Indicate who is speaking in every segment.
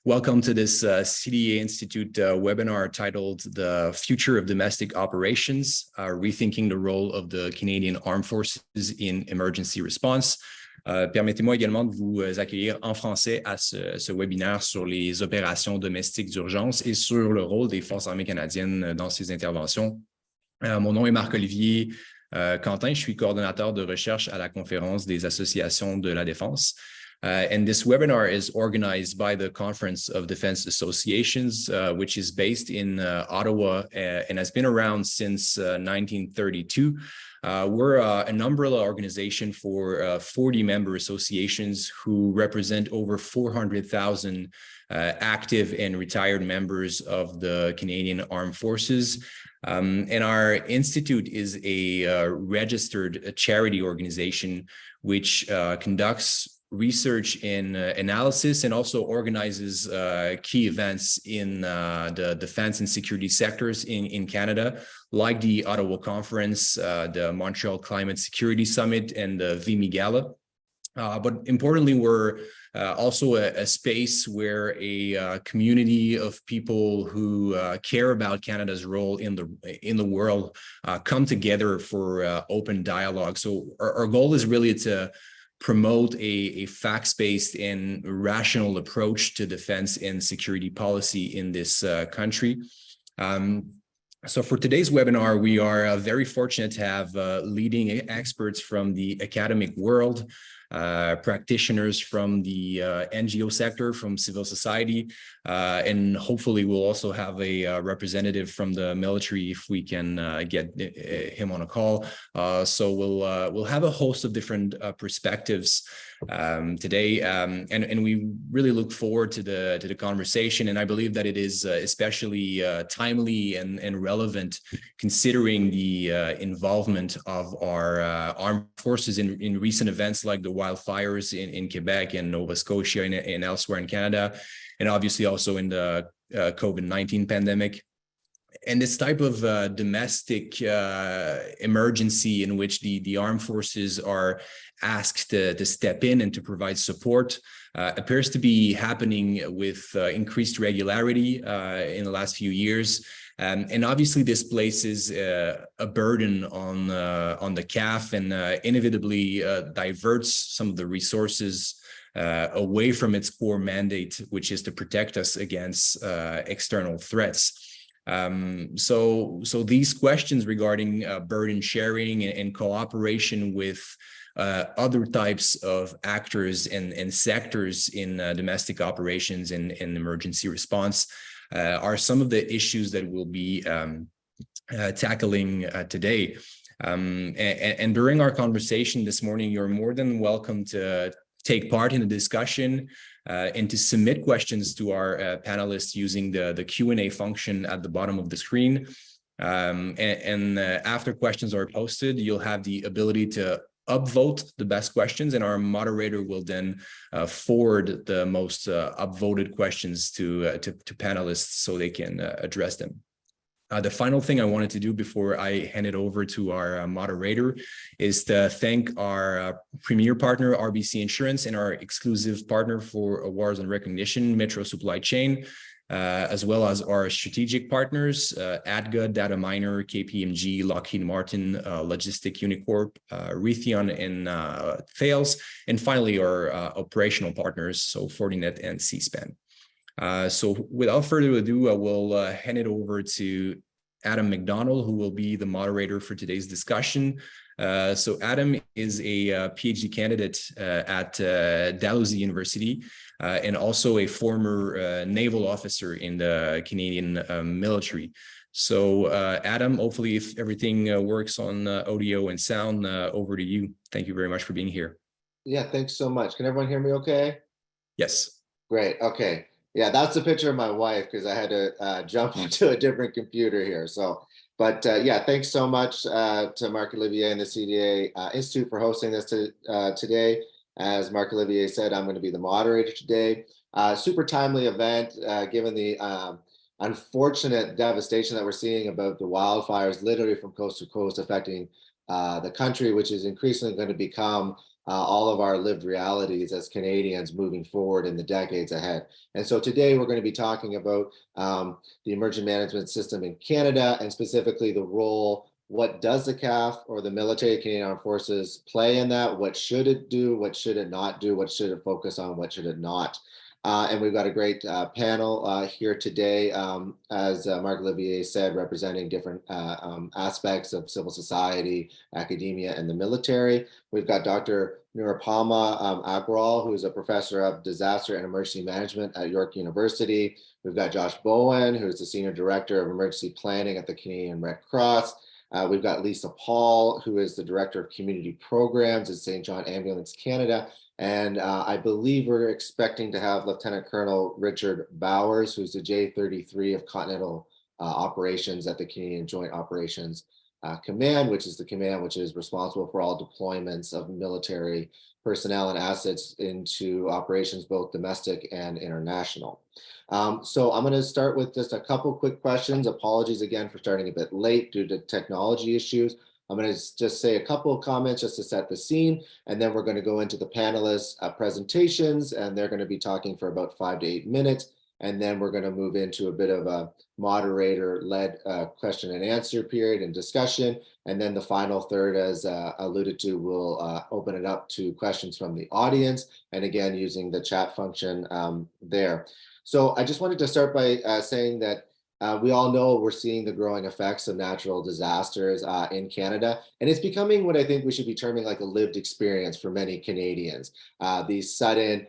Speaker 1: Welcome to this CDA Institute webinar titled The Future of Domestic Operations, Rethinking the Role of the Canadian Armed Forces in Emergency Response. Permettez-moi également de vous accueillir en français à ce webinaire sur les opérations domestiques d'urgence et sur le rôle des Forces armées canadiennes dans ces interventions. Mon nom est Marc-Olivier Quentin, je suis coordonnateur de recherche à la Conférence des associations de la défense. And this webinar is organized by the Conference of Defense Associations, which is based in Ottawa and has been around since 1932. We're an umbrella organization for 40 member associations who represent over 400,000 active and retired members of the Canadian Armed Forces. And our institute is a registered charity organization which conducts research and analysis and also organizes key events in the defense and security sectors in Canada, like the Ottawa Conference, the Montreal Climate Security Summit, and the VMI Gala. But importantly, we're also a space where a community of people who care about Canada's role in the world come together for open dialogue. So our goal is really to promote a facts-based and rational approach to defense and security policy in this country. So for today's webinar, we are very fortunate to have leading experts from the academic world, practitioners from the NGO sector, from civil society, and hopefully we'll also have a representative from the military if we can get him on a call. So we'll have a host of different perspectives today, and we really look forward to the conversation. And I believe that it is especially timely and relevant, considering the involvement of our armed forces in recent events like the wildfires in Quebec and Nova Scotia and elsewhere in Canada, and obviously also in the COVID-19 pandemic. And this type of domestic emergency in which the armed forces are asked to step in and to provide support appears to be happening with increased regularity in the last few years. And obviously this places a burden on the CAF and inevitably diverts some of the resources away from its core mandate, which is to protect us against external threats. So these questions regarding burden sharing and cooperation with other types of actors and sectors in domestic operations and emergency response are some of the issues that we'll be tackling today. And during our conversation this morning, you're more than welcome to take part in the discussion and to submit questions to our panelists using the Q&A function at the bottom of the screen. And after questions are posted, you'll have the ability to upvote the best questions, and our moderator will then forward the most upvoted questions to panelists so they can address them. The final thing I wanted to do before I hand it over to our moderator is to thank our premier partner, RBC Insurance, and our exclusive partner for awards and recognition, Metro Supply Chain, as well as our strategic partners, ADGA, Dataminer, KPMG, Lockheed Martin, Logistic Unicorp, Raytheon, and Thales, and finally our operational partners, so Fortinet and C-SPAN. So without further ado, I will hand it over to Adam McDonald, who will be the moderator for today's discussion. So Adam is a PhD candidate at Dalhousie University and also a former naval officer in the Canadian military. So Adam, hopefully if everything works on audio and sound, over to you. Thank you very much for being here.
Speaker 2: Yeah, thanks so much. Can everyone hear me okay?
Speaker 1: Yes.
Speaker 2: Great, okay. Yeah, that's a picture of my wife because I had to jump onto a different computer here. So, but yeah, thanks so much to Marc-Olivier and the CDA Institute for hosting this today. As Marc-Olivier said, I'm going to be the moderator today. Super timely event given the unfortunate devastation that we're seeing about the wildfires literally from coast to coast affecting the country, which is increasingly going to become all of our lived realities as Canadians moving forward in the decades ahead. And so today we're going to be talking about the emergency management system in Canada, and specifically the role. What does the CAF or the military Canadian Armed Forces play in that? What should it do? What should it not do? What should it focus on? What should it not? And we've got a great panel here today, as Marc Olivier said, representing different aspects of civil society, academia, and the military. We've got Dr. Nirupama Agrawal, who is a professor of disaster and emergency management at York University. We've got Josh Bowen, who is the senior director of emergency planning at the Canadian Red Cross. We've got Lisa Paul, who is the director of community programs at St. John Ambulance Canada. And I believe we're expecting to have Lieutenant Colonel Richard Bowers, who's the J33 of Continental Operations at the Canadian Joint Operations Command, which is the command which is responsible for all deployments of military personnel and assets into operations, both domestic and international. So I'm going to start with just a couple quick questions. Apologies again for starting a bit late due to technology issues. I'm going to just say a couple of comments just to set the scene, and then we're going to go into the panelists' presentations, and they're going to be talking for about 5 to 8 minutes. And then we're going to move into a bit of a moderator-led question and answer period and discussion. And then the final third, as alluded to, we'll open it up to questions from the audience, and again, using the chat function there. So I just wanted to start by saying that we all know we're seeing the growing effects of natural disasters in Canada, and it's becoming what I think we should be terming like a lived experience for many Canadians. These sudden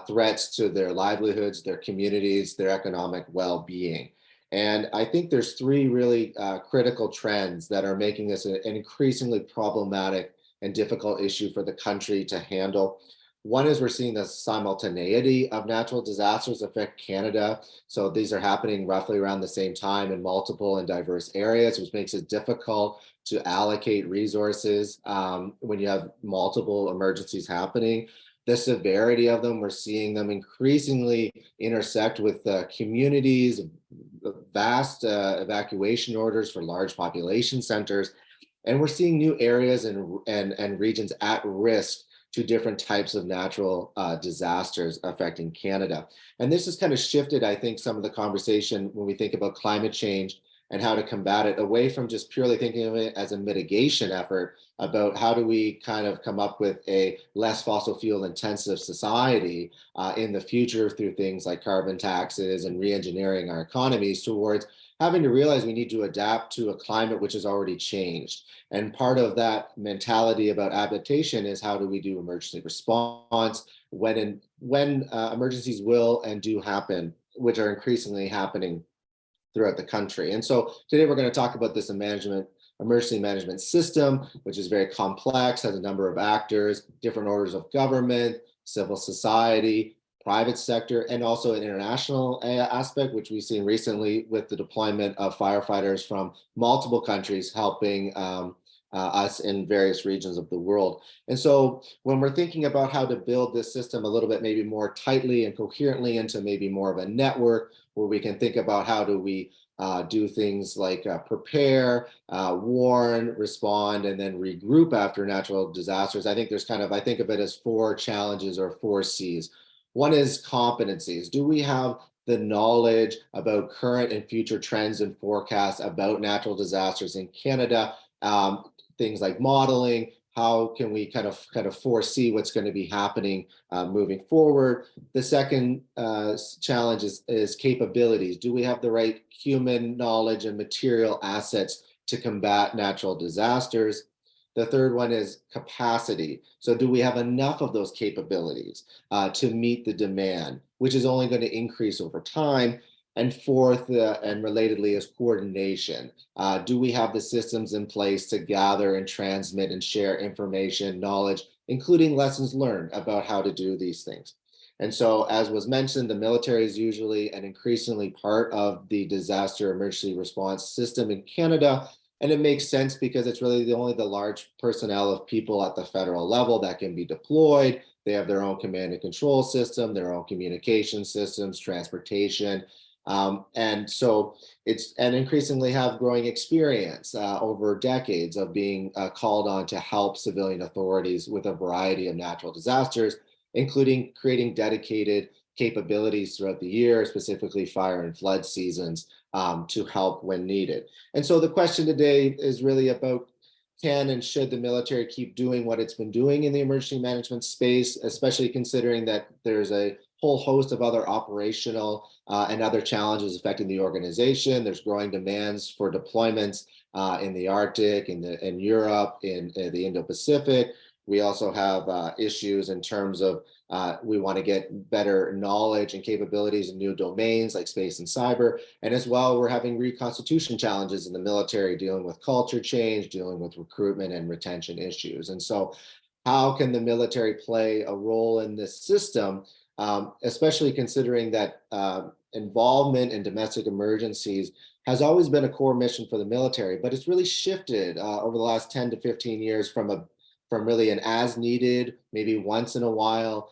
Speaker 2: threats to their livelihoods, their communities, their economic well-being. And I think there's three really critical trends that are making this an increasingly problematic and difficult issue for the country to handle. One is we're seeing the simultaneity of natural disasters affect Canada. So these are happening roughly around the same time in multiple and diverse areas, which makes it difficult to allocate resources when you have multiple emergencies happening. The severity of them, we're seeing them increasingly intersect with communities, vast evacuation orders for large population centers. And we're seeing new areas and regions at risk to different types of natural disasters affecting Canada. And this has kind of shifted, I think, some of the conversation when we think about climate change and how to combat it, away from just purely thinking of it as a mitigation effort about how do we kind of come up with a less fossil fuel intensive society in the future through things like carbon taxes and re-engineering our economies, towards having to realize we need to adapt to a climate which has already changed. And part of that mentality about adaptation is how do we do emergency response when emergencies will and do happen, which are increasingly happening throughout the country. And so today we're going to talk about this emergency management system, which is very complex, has a number of actors, different orders of government, civil society, private sector, and also an international aspect, which we've seen recently with the deployment of firefighters from multiple countries helping us in various regions of the world. And so when we're thinking about how to build this system a little bit maybe more tightly and coherently into maybe more of a network, where we can think about how do we do things like prepare, warn, respond, and then regroup after natural disasters. I think there's I think of it as 4 challenges or 4 C's. One is competencies. Do we have the knowledge about current and future trends and forecasts about natural disasters in Canada? Things like modeling. How can we kind of foresee what's going to be happening moving forward? The second challenge is capabilities. Do we have the right human knowledge and material assets to combat natural disasters? The third one is capacity. So do we have enough of those capabilities to meet the demand, which is only going to increase over time? And fourth, and relatedly, is coordination. Do we have the systems in place to gather and transmit and share information, knowledge, including lessons learned about how to do these things? And so, as was mentioned, the military is usually and increasingly part of the disaster emergency response system in Canada. And it makes sense because it's really only the large personnel of people at the federal level that can be deployed. They have their own command and control system, their own communication systems, transportation. And so and increasingly have growing experience over decades of being called on to help civilian authorities with a variety of natural disasters, including creating dedicated capabilities throughout the year, specifically fire and flood seasons, to help when needed. And so the question today is really about, can and should the military keep doing what it's been doing in the emergency management space, especially considering that there's a whole host of other operational and other challenges affecting the organization. There's growing demands for deployments in the Arctic, in Europe, in the Indo-Pacific. We also have issues in terms of we want to get better knowledge and capabilities in new domains like space and cyber. And as well, we're having reconstitution challenges in the military, dealing with culture change, dealing with recruitment and retention issues. And so how can the military play a role in this system, especially considering that involvement in domestic emergencies has always been a core mission for the military, but it's really shifted over the last 10 to 15 years from really an as needed, maybe once in a while,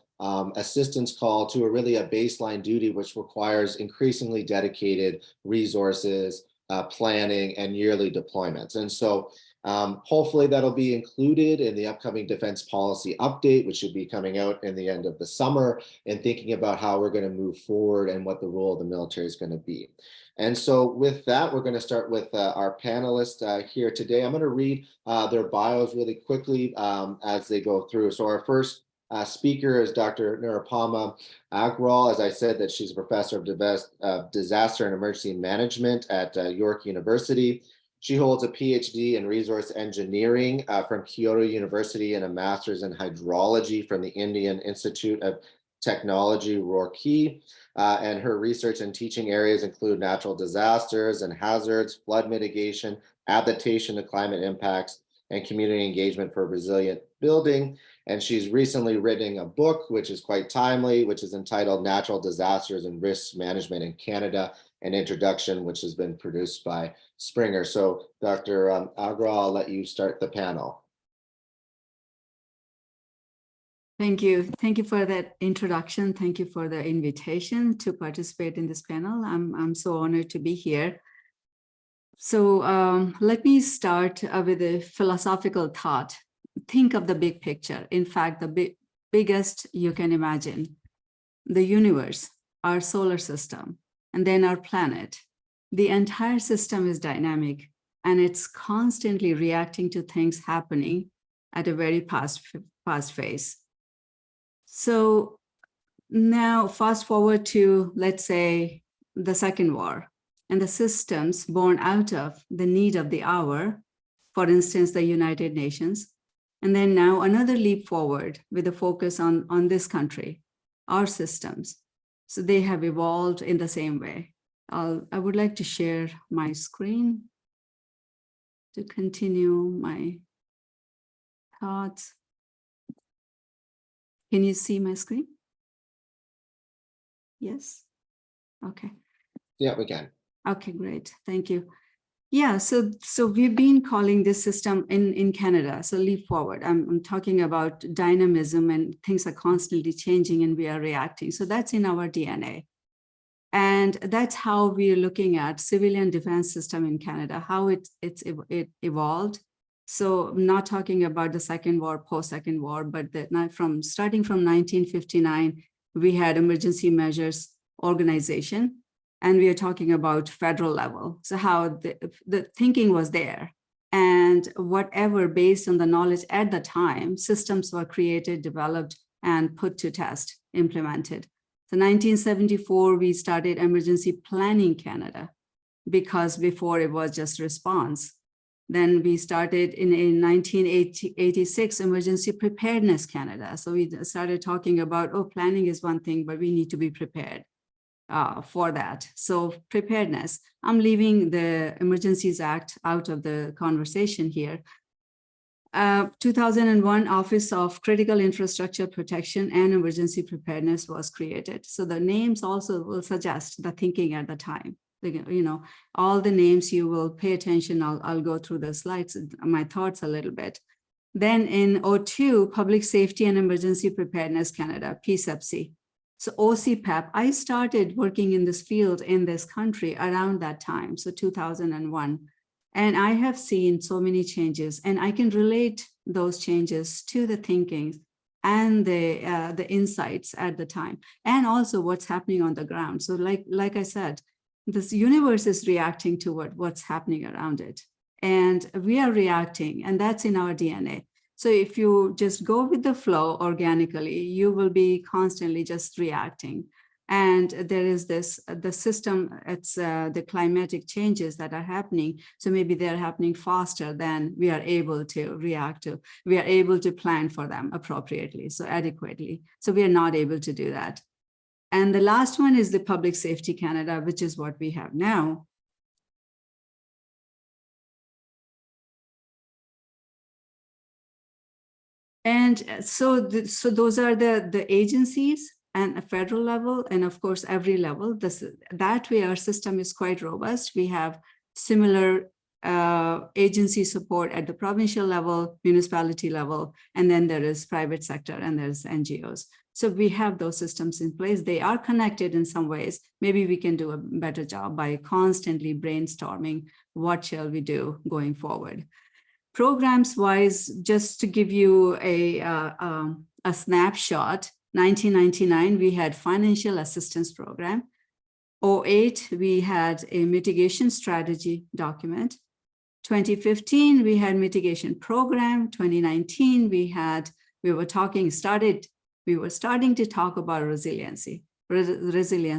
Speaker 2: assistance call to really a baseline duty, which requires increasingly dedicated resources, planning, and yearly deployments. And so hopefully that'll be included in the upcoming defense policy update, which should be coming out in the end of the summer, and thinking about how we're going to move forward and what the role of the military is going to be. And so with that, we're going to start with our panelists here today. I'm going to read their bios really quickly as they go through. So our first speaker is Dr. Nirupama Agrawal. As I said, that she's a professor of disaster and emergency management at York University. She holds a PhD in resource engineering from Kyoto University and a master's in hydrology from the Indian Institute of Technology, Roorkee. And her research and teaching areas include natural disasters and hazards, flood mitigation, adaptation to climate impacts, and community engagement for resilient building. And she's recently written a book, which is quite timely, which is entitled Natural Disasters and Risk Management in Canada, an introduction, which has been produced by Springer. So Dr. Agrawal, I'll let you start the panel.
Speaker 3: Thank you. Thank you for that introduction. Thank you for the invitation to participate in this panel. I'm so honored to be here. So let me start with a philosophical thought. Think of the big picture. In fact, the biggest you can imagine, the universe, our solar system, and then our planet. The entire system is dynamic, and it's constantly reacting to things happening at a very fast pace. So now fast forward to, let's say, the Second War, and the systems born out of the need of the hour, for instance, the United Nations. And then now another leap forward with a focus on this country, our systems. So they have evolved in the same way. I would like to share my screen to continue my thoughts. Can you see my screen? Yes? Okay.
Speaker 2: Yeah, we can.
Speaker 3: Okay, great. Thank you. Yeah, so we've been calling this system in Canada, so leap forward. I'm talking about dynamism, and things are constantly changing and we are reacting. So that's in our DNA. And that's how we're looking at civilian defense system in Canada, how it evolved. So I'm not talking about the Second War, post-Second War, but starting from 1959, we had emergency measures organization. And we are talking about federal level. So how the thinking was there, and whatever based on the knowledge at the time, systems were created, developed, and put to test, implemented. So 1974, we started Emergency Planning Canada, because before it was just response. Then we started in 1986, Emergency Preparedness Canada. So we started talking about, oh, planning is one thing, but we need to be prepared. For that. So preparedness, I'm leaving the Emergencies Act out of the conversation here. 2001 Office of Critical Infrastructure Protection and Emergency Preparedness was created. So the names also will suggest the thinking at the time. You know, all the names you will pay attention. I'll go through the slides, my thoughts a little bit. Then in 2002, Public Safety and Emergency Preparedness Canada, PSEPC. So OCPEP, I started working in this field in this country around that time, so 2001. And I have seen so many changes, and I can relate those changes to the thinking and the insights at the time, and also what's happening on the ground. So like I said, this universe is reacting to what's happening around it. And we are reacting, and that's in our DNA. So if you just go with the flow organically, you will be constantly just reacting. And there is the system, it's the climatic changes that are happening. So maybe they're happening faster than we are able to react to. We are able to plan for them appropriately, so adequately. So we are not able to do that. And the last one is the Public Safety Canada, which is what we have now. And so those are the agencies and a federal level, and of course, every level. That way, our system is quite robust. We have similar agency support at the provincial level, municipality level, and then there is private sector and there's NGOs. So we have those systems in place. They are connected in some ways. Maybe we can do a better job by constantly brainstorming what shall we do going forward. Programs wise, just to give you a snapshot, 1999, we had financial assistance program. 2008, we had a mitigation strategy document. 2015, we had mitigation program. 2019, we were starting to talk about resilience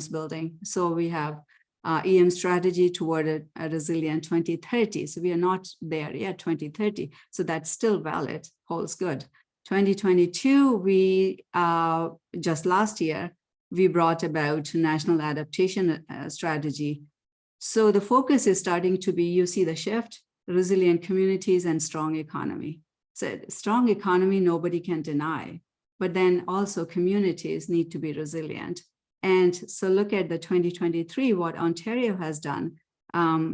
Speaker 3: building. So we have EM strategy toward a resilient 2030. So we are not there yet, 2030. So that's still valid, holds good. 2022, we just last year, we brought about national adaptation strategy. So the focus is starting to be, you see the shift, resilient communities and strong economy. So strong economy, nobody can deny, but then also communities need to be resilient. And so look at the 2023, what Ontario has done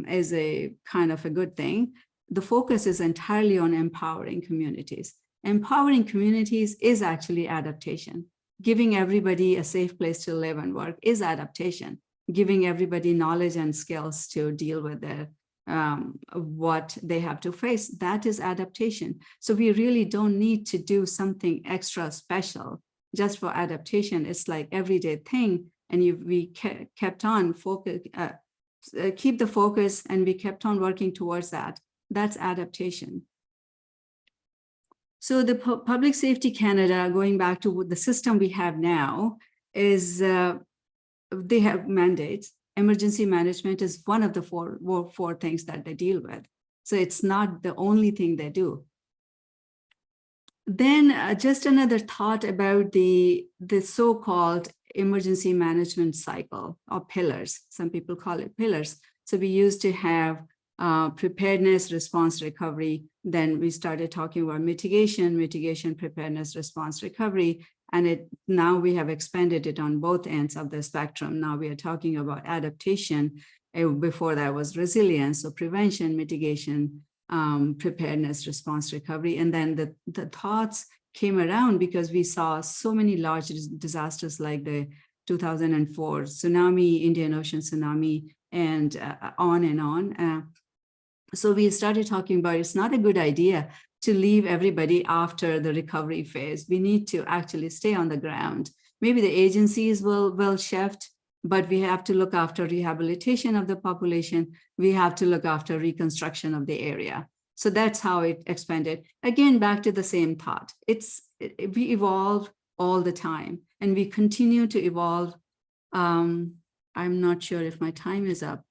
Speaker 3: is a kind of a good thing. The focus is entirely on empowering communities. Empowering communities is actually adaptation. Giving everybody a safe place to live and work is adaptation. Giving everybody knowledge and skills to deal with what they have to face, that is adaptation. So we really don't need to do something extra special just for adaptation. It's like everyday thing, and we kept on focus, keep the focus, and we kept on working towards that. That's adaptation. So the Public Safety Canada, going back to the system we have now, is they have mandates. Emergency management is one of the four things that they deal with. So it's not the only thing they do. Then just another thought about the so-called emergency management cycle, or pillars. Some people call it pillars. So we used to have preparedness, response, recovery. Then we started talking about mitigation, preparedness, response, recovery. And now we have expanded it on both ends of the spectrum. Now we are talking about adaptation. Before that was resilience, so prevention, mitigation, preparedness, response, recovery. And then the thoughts came around because we saw so many large disasters like the 2004 tsunami, Indian Ocean tsunami, and on and on. So we started talking about it's not a good idea to leave everybody after the recovery phase. We need to actually stay on the ground. Maybe the agencies will shift, but we have to look after rehabilitation of the population. We have to look after reconstruction of the area. So that's how it expanded. Again, back to the same thought. We evolve all the time, and we continue to evolve. I'm not sure if my time is up.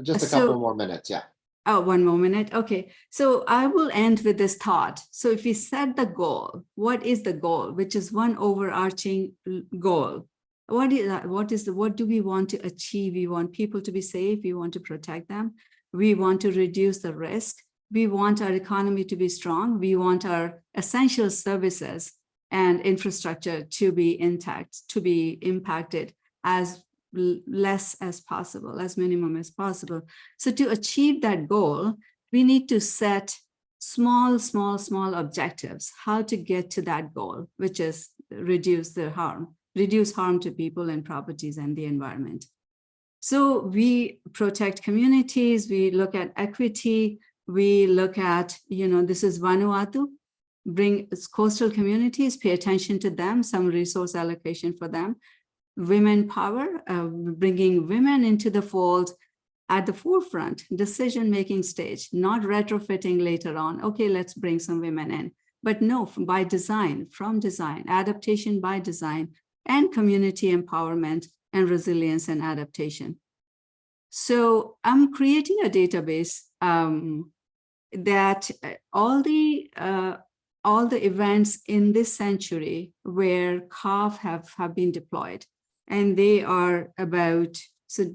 Speaker 2: Just a couple more minutes, yeah.
Speaker 3: Oh, one more minute. Okay, so I will end with this thought. So if we set the goal, what is the goal? Which is one overarching goal. What do we want to achieve? We want people to be safe. We want to protect them. We want to reduce the risk. We want our economy to be strong. We want our essential services and infrastructure to be intact, to be impacted as less as possible, as minimum as possible. So to achieve that goal, we need to set small objectives, how to get to that goal, which is reduce harm to people and properties and the environment. So we protect communities, we look at equity, we look at, this is Vanuatu, bring coastal communities, pay attention to them, some resource allocation for them. Women power, bringing women into the fold at the forefront, decision-making stage, not retrofitting later on. Okay, let's bring some women in. But no, by design, from design, adaptation by design, and community empowerment and resilience and adaptation. So I'm creating a database that all the events in this century where CAF have been deployed, and they are about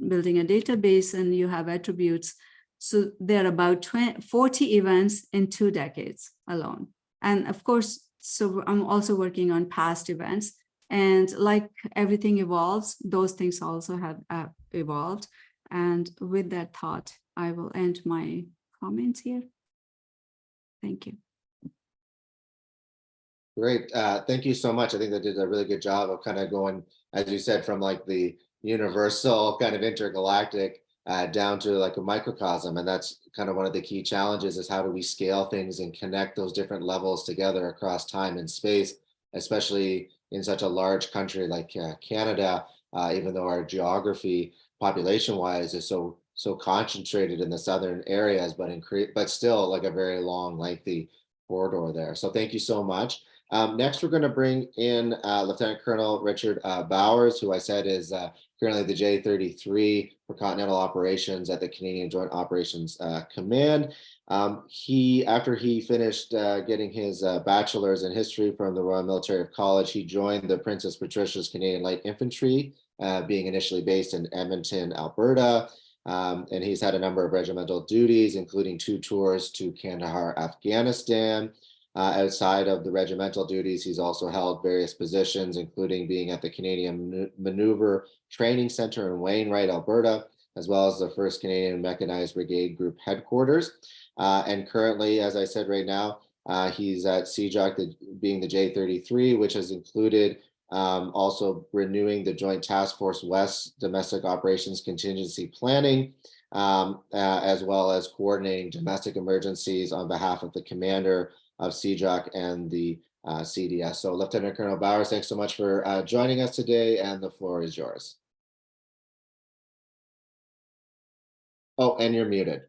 Speaker 3: building a database, and you have attributes. So there are about 40 events in 2 decades alone. And of course, so I'm also working on past events. And like everything evolves, those things also have evolved. And with that thought, I will end my comments here. Thank you.
Speaker 2: Great. Thank you so much. I think they did a really good job of kind of going, as you said, from like the universal kind of intergalactic down to like a microcosm. And that's kind of one of the key challenges, is how do we scale things and connect those different levels together across time and space, especially in such a large country like Canada, even though our geography population wise is so concentrated in the southern areas, but still like a very long, lengthy corridor there. So thank you so much. Next, we're going to bring in Lieutenant Colonel Richard Bowers, who I said is currently the J-33 for Continental Operations at the Canadian Joint Operations Command. After he finished getting his bachelor's in history from the Royal Military College, he joined the Princess Patricia's Canadian Light Infantry, being initially based in Edmonton, Alberta. And he's had a number of regimental duties, including 2 tours to Kandahar, Afghanistan. Outside of the regimental duties, he's also held various positions, including being at the Canadian Maneuver Training Center in Wainwright, Alberta, as well as the 1st Canadian Mechanized Brigade Group headquarters. And currently, as I said right now, he's at CJOC, being the J-33, which has included also renewing the Joint Task Force West Domestic Operations Contingency Planning, as well as coordinating domestic emergencies on behalf of the commander of CJOC and the CDS. So Lieutenant Colonel Bowers, thanks so much for joining us today, and the floor is yours. Oh, and you're muted.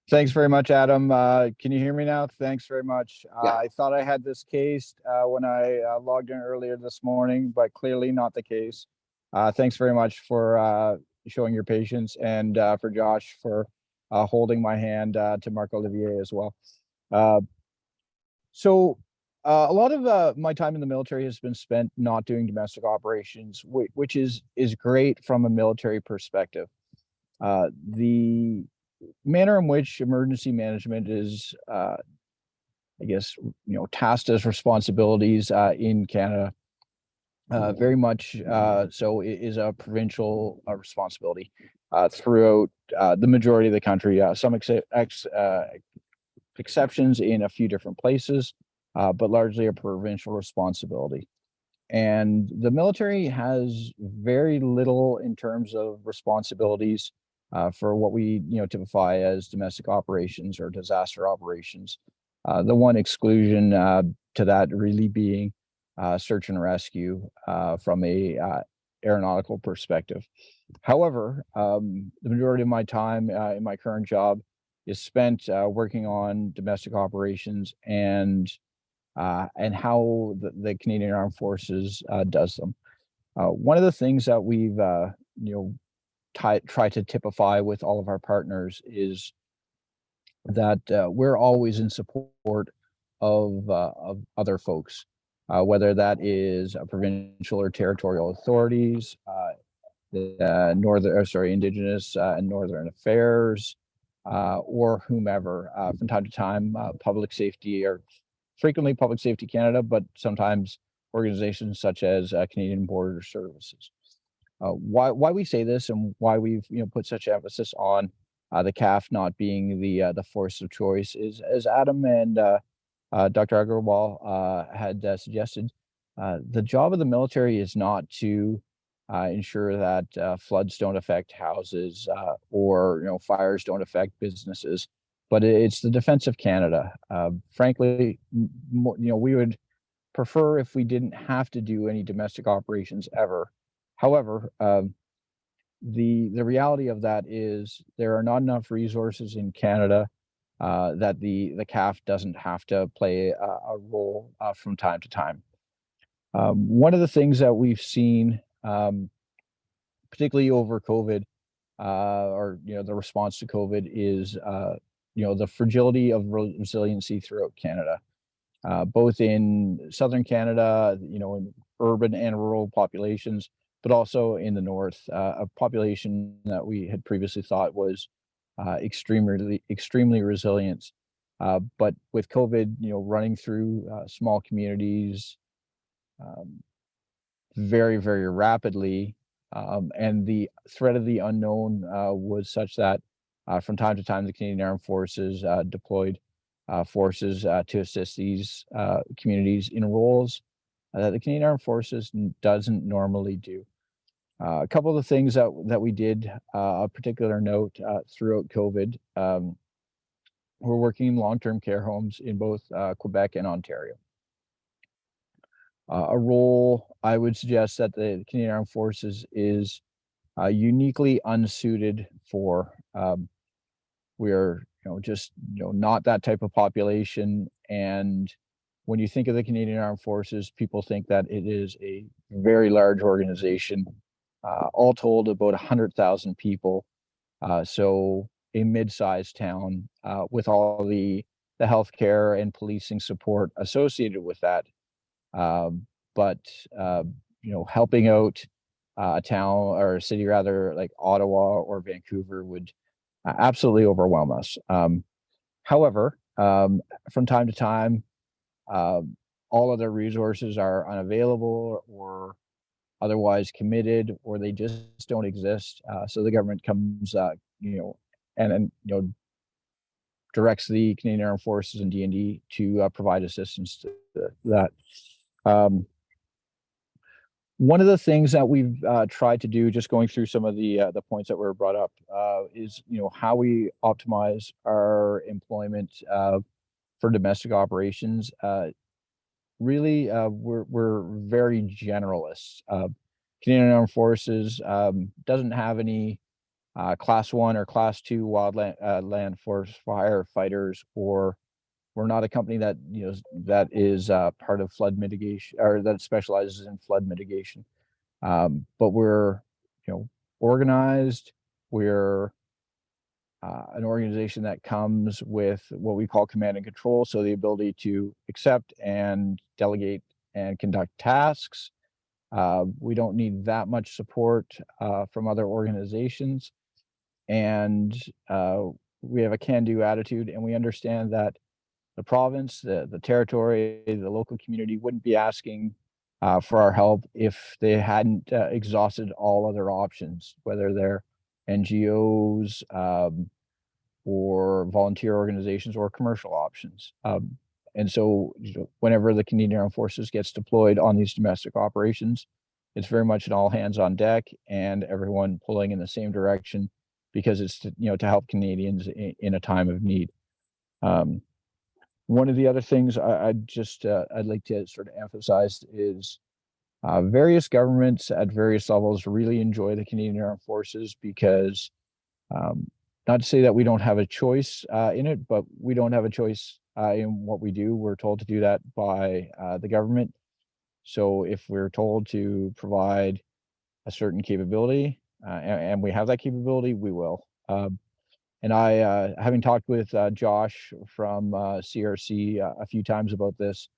Speaker 4: Thanks very much, Adam. Can you hear me now? Thanks very much.
Speaker 2: Yeah.
Speaker 4: I thought I had this case when I logged in earlier this morning, but clearly not the case. Thanks very much for showing your patience, and for Josh for holding my hand, to Marc Olivier as well. So a lot of my time in the military has been spent not doing domestic operations, which is great from a military perspective. The manner in which emergency management is, I guess, tasked as responsibilities in Canada, very much so is a provincial responsibility throughout the majority of the country. Some exceptions in a few different places, but largely a provincial responsibility. And the military has very little in terms of responsibilities for what we typify as domestic operations or disaster operations. The one exclusion to that really being search and rescue from a aeronautical perspective. However, the majority of my time in my current job is spent working on domestic operations and how the Canadian Armed Forces does them. One of the things that we've try to typify with all of our partners is that we're always in support of other folks, whether that is provincial or territorial authorities, Indigenous and Northern Affairs, or whomever. From time to time, public safety, or frequently Public Safety Canada, but sometimes organizations such as Canadian Border Services. Why we say this and why we've put such emphasis on the CAF not being the force of choice is, as Adam and Dr. Agarwal had suggested, the job of the military is not to ensure that floods don't affect houses or fires don't affect businesses, but it's the defense of Canada. Frankly, we would prefer if we didn't have to do any domestic operations ever. However, the reality of that is there are not enough resources in Canada that the CAF doesn't have to play a role from time to time. One of the things that we've seen, particularly over COVID, or the response to COVID, is the fragility of resiliency throughout Canada, both in southern Canada, in urban and rural populations, but also in the north, a population that we had previously thought was extremely resilient. But with COVID, running through small communities very, very rapidly, and the threat of the unknown was such that from time to time, the Canadian Armed Forces deployed forces to assist these communities in roles that the Canadian Armed Forces doesn't normally do. A couple of the things that we did, a particular note throughout COVID, we're working in long-term care homes in both Quebec and Ontario. A role I would suggest that the Canadian Armed Forces is uniquely unsuited for. We're just not that type of population, and when you think of the Canadian Armed Forces, people think that it is a very large organization. All told, about 100,000 people. So a mid-sized town with all the healthcare and policing support associated with that. But helping out a town or a city rather like Ottawa or Vancouver would absolutely overwhelm us. However, from time to time, all of their resources are unavailable or otherwise committed, or they just don't exist. So the government comes, and directs the Canadian Armed Forces and D&D to provide assistance to that. One of the things that we've tried to do, just going through some of the points that were brought up, is how we optimize our employment for domestic operations. Really, we're very generalists. Canadian Armed Forces doesn't have any Class 1 or Class 2 wildland force firefighters, or we're not a company that that is part of flood mitigation or that specializes in flood mitigation. But we're organized. We're an organization that comes with what we call command and control, so the ability to accept and delegate and conduct tasks. We don't need that much support from other organizations, and we have a can-do attitude, and we understand that the province, the territory, the local community wouldn't be asking for our help if they hadn't exhausted all other options, whether they're NGOs or volunteer organizations or commercial options. And so whenever the Canadian Armed Forces gets deployed on these domestic operations, it's very much an all hands on deck and everyone pulling in the same direction, because it's to help Canadians in a time of need. One of the other things I'd like to sort of emphasize is various governments at various levels really enjoy the Canadian Armed Forces because, not to say that we don't have a choice in it, but we don't have a choice in what we do. We're told to do that by the government. So if we're told to provide a certain capability and we have that capability, we will. And I, having talked with Josh from CRC a few times about this,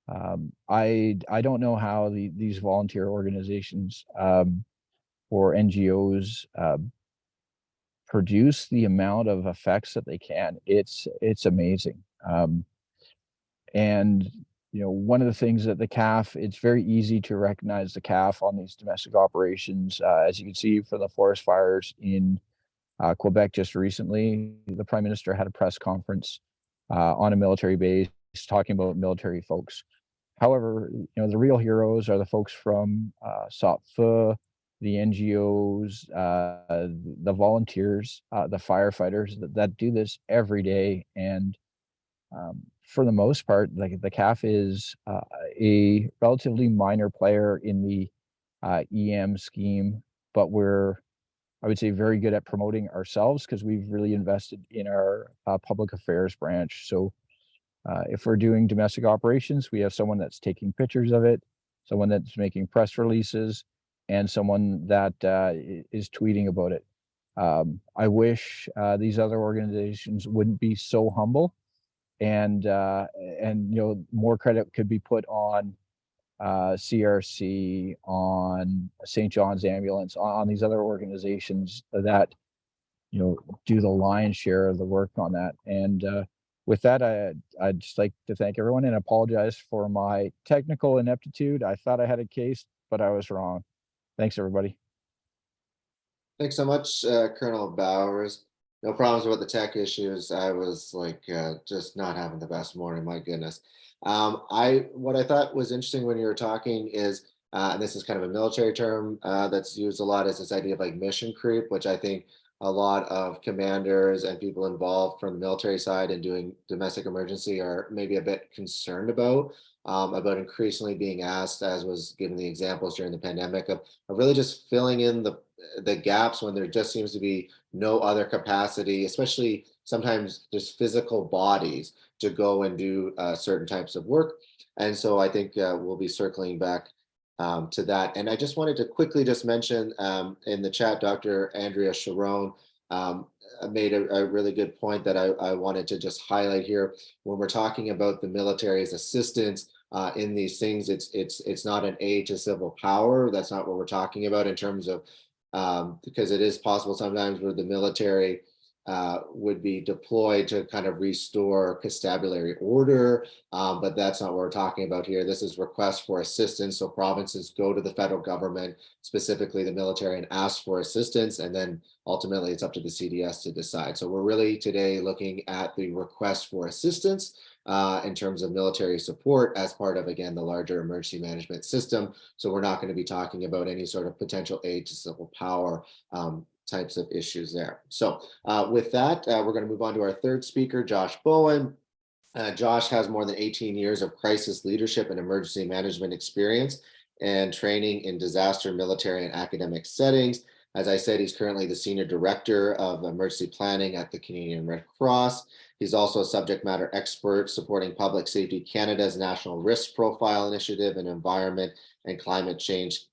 Speaker 4: I don't know how these volunteer organizations or NGOs produce the amount of effects that they can. It's amazing. And one of the things that the CAF, it's very easy to recognize the CAF on these domestic operations. As you can see for the forest fires in Quebec just recently, the Prime Minister had a press conference on a military base talking about military folks. However, the real heroes are the folks from SOPFA, the NGOs, the volunteers, the firefighters that do this every day. And for the most part, like the CAF is a relatively minor player in the EM scheme, but I would say, very good at promoting ourselves because we've really invested in our public affairs branch. So if we're doing domestic operations, we have someone that's taking pictures of it, someone that's making press releases, and someone that is tweeting about it. I wish these other organizations wouldn't be so humble, and more credit could be put on CRC, on St. John's Ambulance, on these other organizations that do the lion's share of the work on that. And with that, I'd just like to thank everyone and apologize for my technical ineptitude. I thought I had a case, but I was wrong. Thanks, everybody.
Speaker 2: Thanks so much, Colonel Bowers. No problems with the tech issues. I was like just not having the best morning, my goodness. What I thought was interesting when you were talking is, and this is kind of a military term that's used a lot, is this idea of like mission creep, which I think a lot of commanders and people involved from the military side in doing domestic emergency are maybe a bit concerned about increasingly being asked, as was given the examples during the pandemic, of really just filling in the gaps when there just seems to be no other capacity, especially sometimes just physical bodies to go and do certain types of work. And so I think we'll be circling back to that. And I just wanted to quickly just mention in the chat, Dr. Andrea Sharon made a really good point that I wanted to just highlight here. When we're talking about the military's assistance in these things, it's not an aid to civil power. That's not what we're talking about in terms of, because it is possible sometimes where the military would be deployed to kind of restore constabulary order, but that's not what we're talking about here. This is requests for assistance. So provinces go to the federal government, specifically the military, and ask for assistance, and then ultimately it's up to the CDS to decide. So we're really today looking at the request for assistance in terms of military support as part of, again, the larger emergency management system. So we're not going to be talking about any sort of potential aid to civil power types of issues there. So with that, we're going to move on to our third speaker, Josh Bowen. Josh has more than 18 years of crisis leadership and emergency management experience and training in disaster, military, and academic settings. As I said, he's currently the Senior Director of Emergency Planning at the Canadian Red Cross. He's also a subject matter expert supporting Public Safety Canada's National Risk Profile Initiative and Environment and Climate Change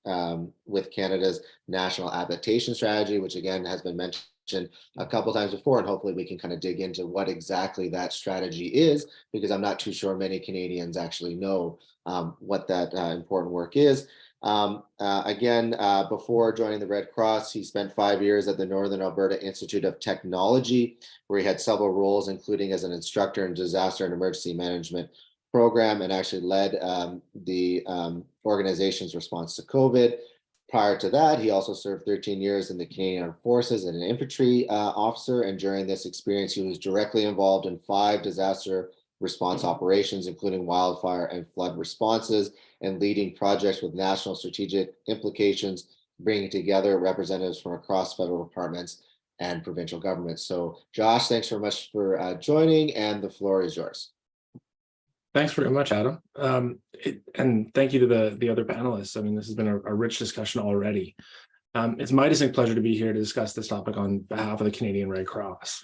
Speaker 2: with Canada's National Adaptation Strategy, which again has been mentioned a couple times before, and hopefully we can kind of dig into what exactly that strategy is, because I'm not too sure many Canadians actually know what that important work is. Before joining the Red Cross, he spent 5 years at the Northern Alberta Institute of Technology, where he had several roles, including as an instructor in disaster and emergency management program, and actually led the organization's response to COVID. Prior to that, he also served 13 years in the Canadian Armed Forces as an infantry officer, and during this experience, he was directly involved in 5 disaster response operations, including wildfire and flood responses, and leading projects with national strategic implications, bringing together representatives from across federal departments and provincial governments. So Josh, thanks very much for joining, and the floor is yours.
Speaker 5: Thanks very much, Adam. And thank you to the other panelists. I mean, this has been a rich discussion already. It's my distinct pleasure to be here to discuss this topic on behalf of the Canadian Red Cross.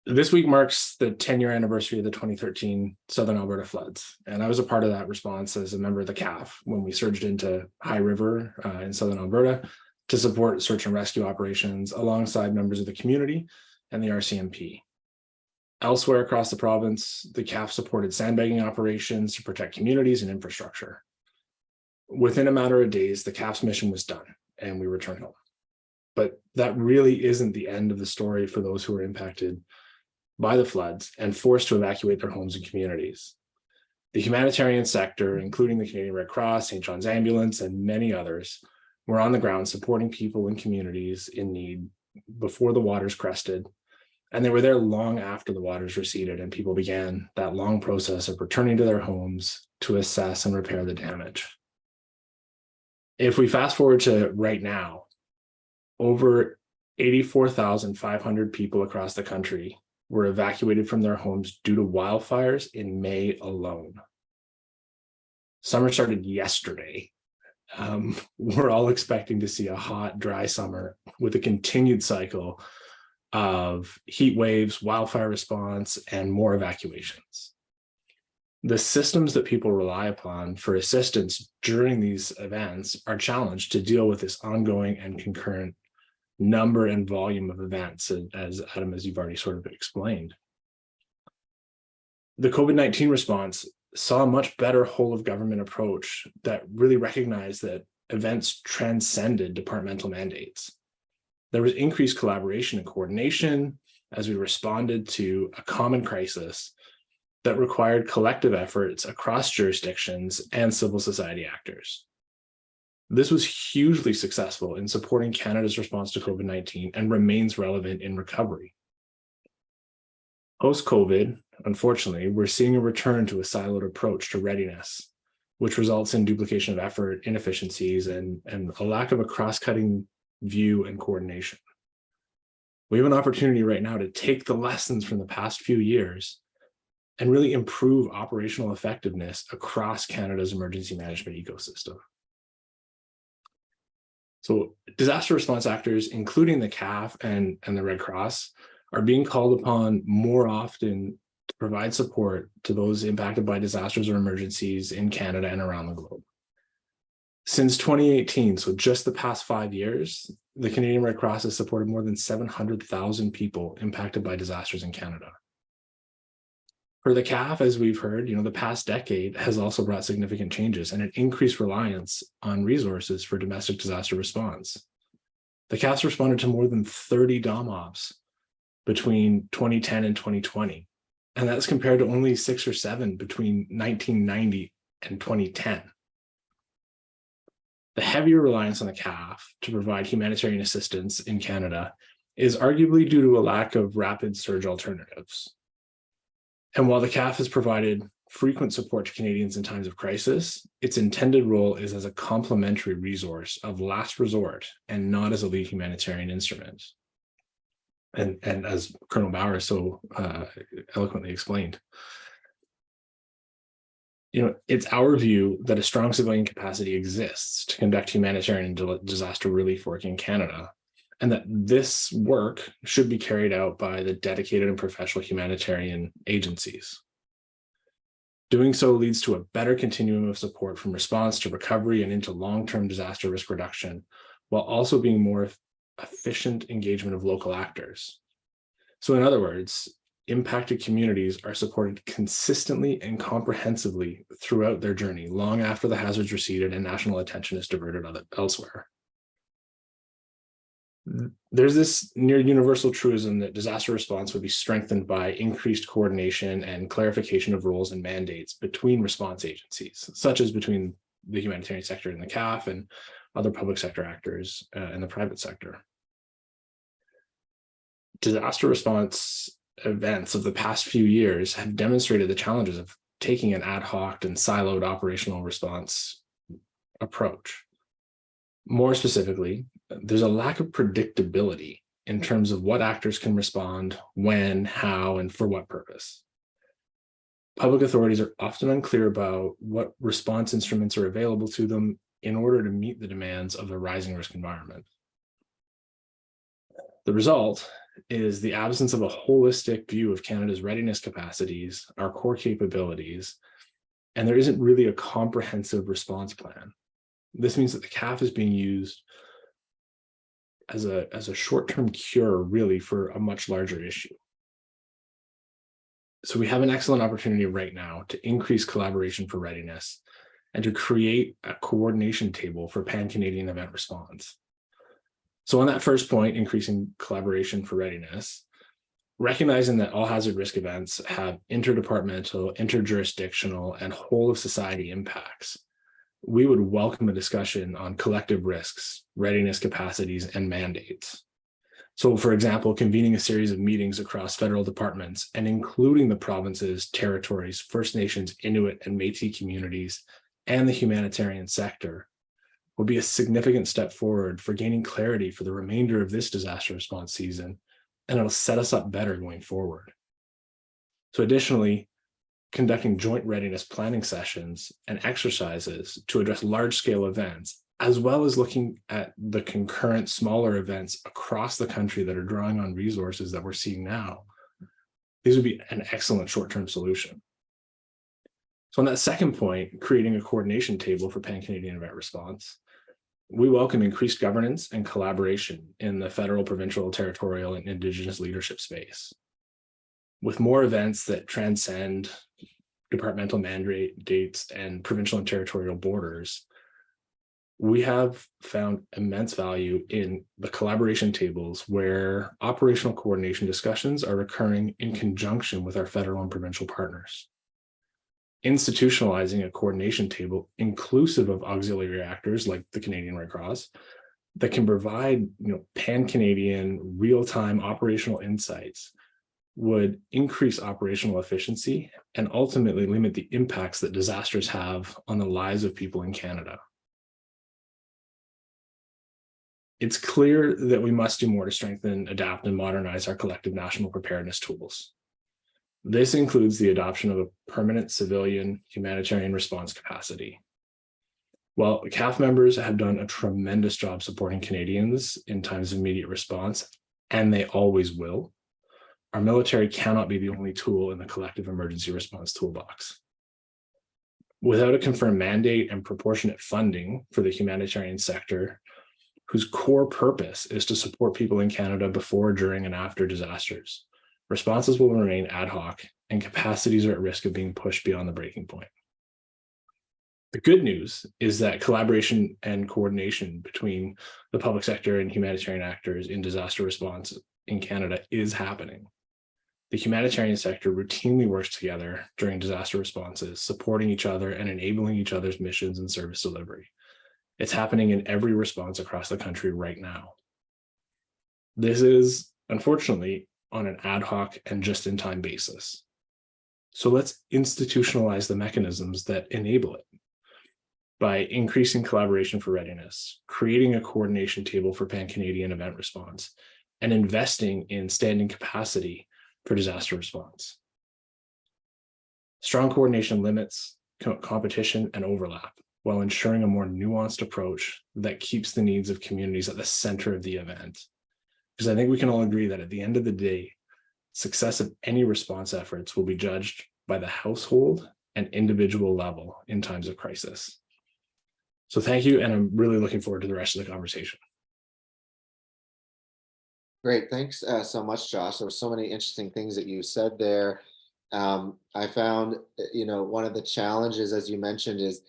Speaker 5: This week marks the 10-year anniversary of the 2013 Southern Alberta floods, and I was a part of that response as a member of the CAF when we surged into High River in Southern Alberta to support search and rescue operations alongside members of the community and the RCMP. Elsewhere across the province, the CAF supported sandbagging operations to protect communities and infrastructure. Within a matter of days, the CAF's mission was done, and we returned home. But that really isn't the end of the story for those who were impacted by the floods and forced to evacuate their homes and communities. The humanitarian sector, including the Canadian Red Cross, St. John's Ambulance, and many others, were on the ground supporting people in communities in need before the waters crested. And they were there long after the waters receded and people began that long process of returning to their homes to assess and repair the damage. If we fast forward to right now, over 84,500 people across the country were evacuated from their homes due to wildfires in May alone. Summer started yesterday. We're all expecting to see a hot, dry summer with a continued cycle of heat waves, wildfire response, and more evacuations. The systems that people rely upon for assistance during these events are challenged to deal with this ongoing and concurrent number and volume of events, as Adam, as you've already sort of explained. The COVID-19 response saw a much better whole of government approach that really recognized that events transcended departmental mandates. There was increased collaboration and coordination as we responded to a common crisis that required collective efforts across jurisdictions and civil society actors. This was hugely successful in supporting Canada's response to COVID-19 and remains relevant in recovery. Post-COVID, unfortunately, we're seeing a return to a siloed approach to readiness, which results in duplication of effort, inefficiencies, and a lack of a cross-cutting view and coordination. We have an opportunity right now to take the lessons from the past few years and really improve operational effectiveness across Canada's emergency management ecosystem. So disaster response actors, including the CAF and the Red Cross, are being called upon more often to provide support to those impacted by disasters or emergencies in Canada and around the globe. Since 2018, so just the past 5 years, the Canadian Red Cross has supported more than 700,000 people impacted by disasters in Canada. For the CAF, as we've heard, the past decade has also brought significant changes and an increased reliance on resources for domestic disaster response. The CAF's responded to more than 30 DOM-OPs between 2010 and 2020, and that's compared to only 6 or 7 between 1990 and 2010. The heavier reliance on the CAF to provide humanitarian assistance in Canada is arguably due to a lack of rapid surge alternatives. And while the CAF has provided frequent support to Canadians in times of crisis, its intended role is as a complementary resource of last resort and not as a lead humanitarian instrument. And as Colonel Bauer so eloquently explained, it's our view that a strong civilian capacity exists to conduct humanitarian and disaster relief work in Canada, and that this work should be carried out by the dedicated and professional humanitarian agencies. Doing so leads to a better continuum of support from response to recovery and into long-term disaster risk reduction, while also being more efficient engagement of local actors. So in other words, impacted communities are supported consistently and comprehensively throughout their journey, long after the hazards receded and national attention is diverted elsewhere. There's this near universal truism that disaster response would be strengthened by increased coordination and clarification of roles and mandates between response agencies, such as between the humanitarian sector and the CAF and other public sector actors in the private sector. Disaster response events of the past few years have demonstrated the challenges of taking an ad hoc and siloed operational response approach. More specifically, there's a lack of predictability in terms of what actors can respond, when, how, and for what purpose. Public authorities are often unclear about what response instruments are available to them in order to meet the demands of the rising risk environment. The result is the absence of a holistic view of Canada's readiness capacities, our core capabilities, and there isn't really a comprehensive response plan. This means that the CAF is being used as a short-term cure, really, for a much larger issue. So we have an excellent opportunity right now to increase collaboration for readiness and to create a coordination table for pan-Canadian event response. So on that first point, increasing collaboration for readiness, Recognizing that all hazard risk events have interdepartmental, interjurisdictional, and whole of society impacts, we would welcome a discussion on collective risks, readiness capacities, and mandates. So, for example, convening a series of meetings across federal departments and including the provinces, territories, First Nations, Inuit, and Métis communities, and the humanitarian sector would be a significant step forward for gaining clarity for the remainder of this disaster response season, and it'll set us up better going forward. So additionally, conducting joint readiness planning sessions and exercises to address large-scale events, as well as looking at the concurrent smaller events across the country that are drawing on resources that we're seeing now. These would be an excellent short-term solution. So on that second point, creating a coordination table for Pan-Canadian event response, we welcome increased governance and collaboration in the federal, provincial, territorial, and Indigenous leadership space. With more events that transcend departmental mandates and provincial and territorial borders, we have found immense value in the collaboration tables where operational coordination discussions are occurring in conjunction with our federal and provincial partners. Institutionalizing a coordination table inclusive of auxiliary actors like the Canadian Red Cross that can provide pan-Canadian real-time operational insights would increase operational efficiency and ultimately limit the impacts that disasters have on the lives of people in Canada. It's clear that we must do more to strengthen, adapt, and modernize our collective national preparedness tools. This includes the adoption of a permanent civilian humanitarian response capacity. While CAF members have done a tremendous job supporting Canadians in times of immediate response, and they always will, our military cannot be the only tool in the collective emergency response toolbox. Without a confirmed mandate and proportionate funding for the humanitarian sector, whose core purpose is to support people in Canada before, during, and after disasters, responses will remain ad hoc and capacities are at risk of being pushed beyond the breaking point. The good news is that collaboration and coordination between the public sector and humanitarian actors in disaster response in Canada is happening. The humanitarian sector routinely works together during disaster responses, supporting each other and enabling each other's missions and service delivery. It's happening in every response across the country right now. This is, unfortunately, on an ad hoc and just-in-time basis. So let's institutionalize the mechanisms that enable it by increasing collaboration for readiness, creating a coordination table for Pan-Canadian event response, and investing in standing capacity for disaster response. Strong coordination limits competition and overlap while ensuring a more nuanced approach that keeps the needs of communities at the center of the event. Because I think we can all agree that at the end of the day, success of any response efforts will be judged by the household and individual level in times of crisis. So thank you, and I'm really looking forward to the rest of the conversation.
Speaker 2: Great, thanks so much, Josh. There were so many interesting things that you said there. I found, one of the challenges, as you mentioned, is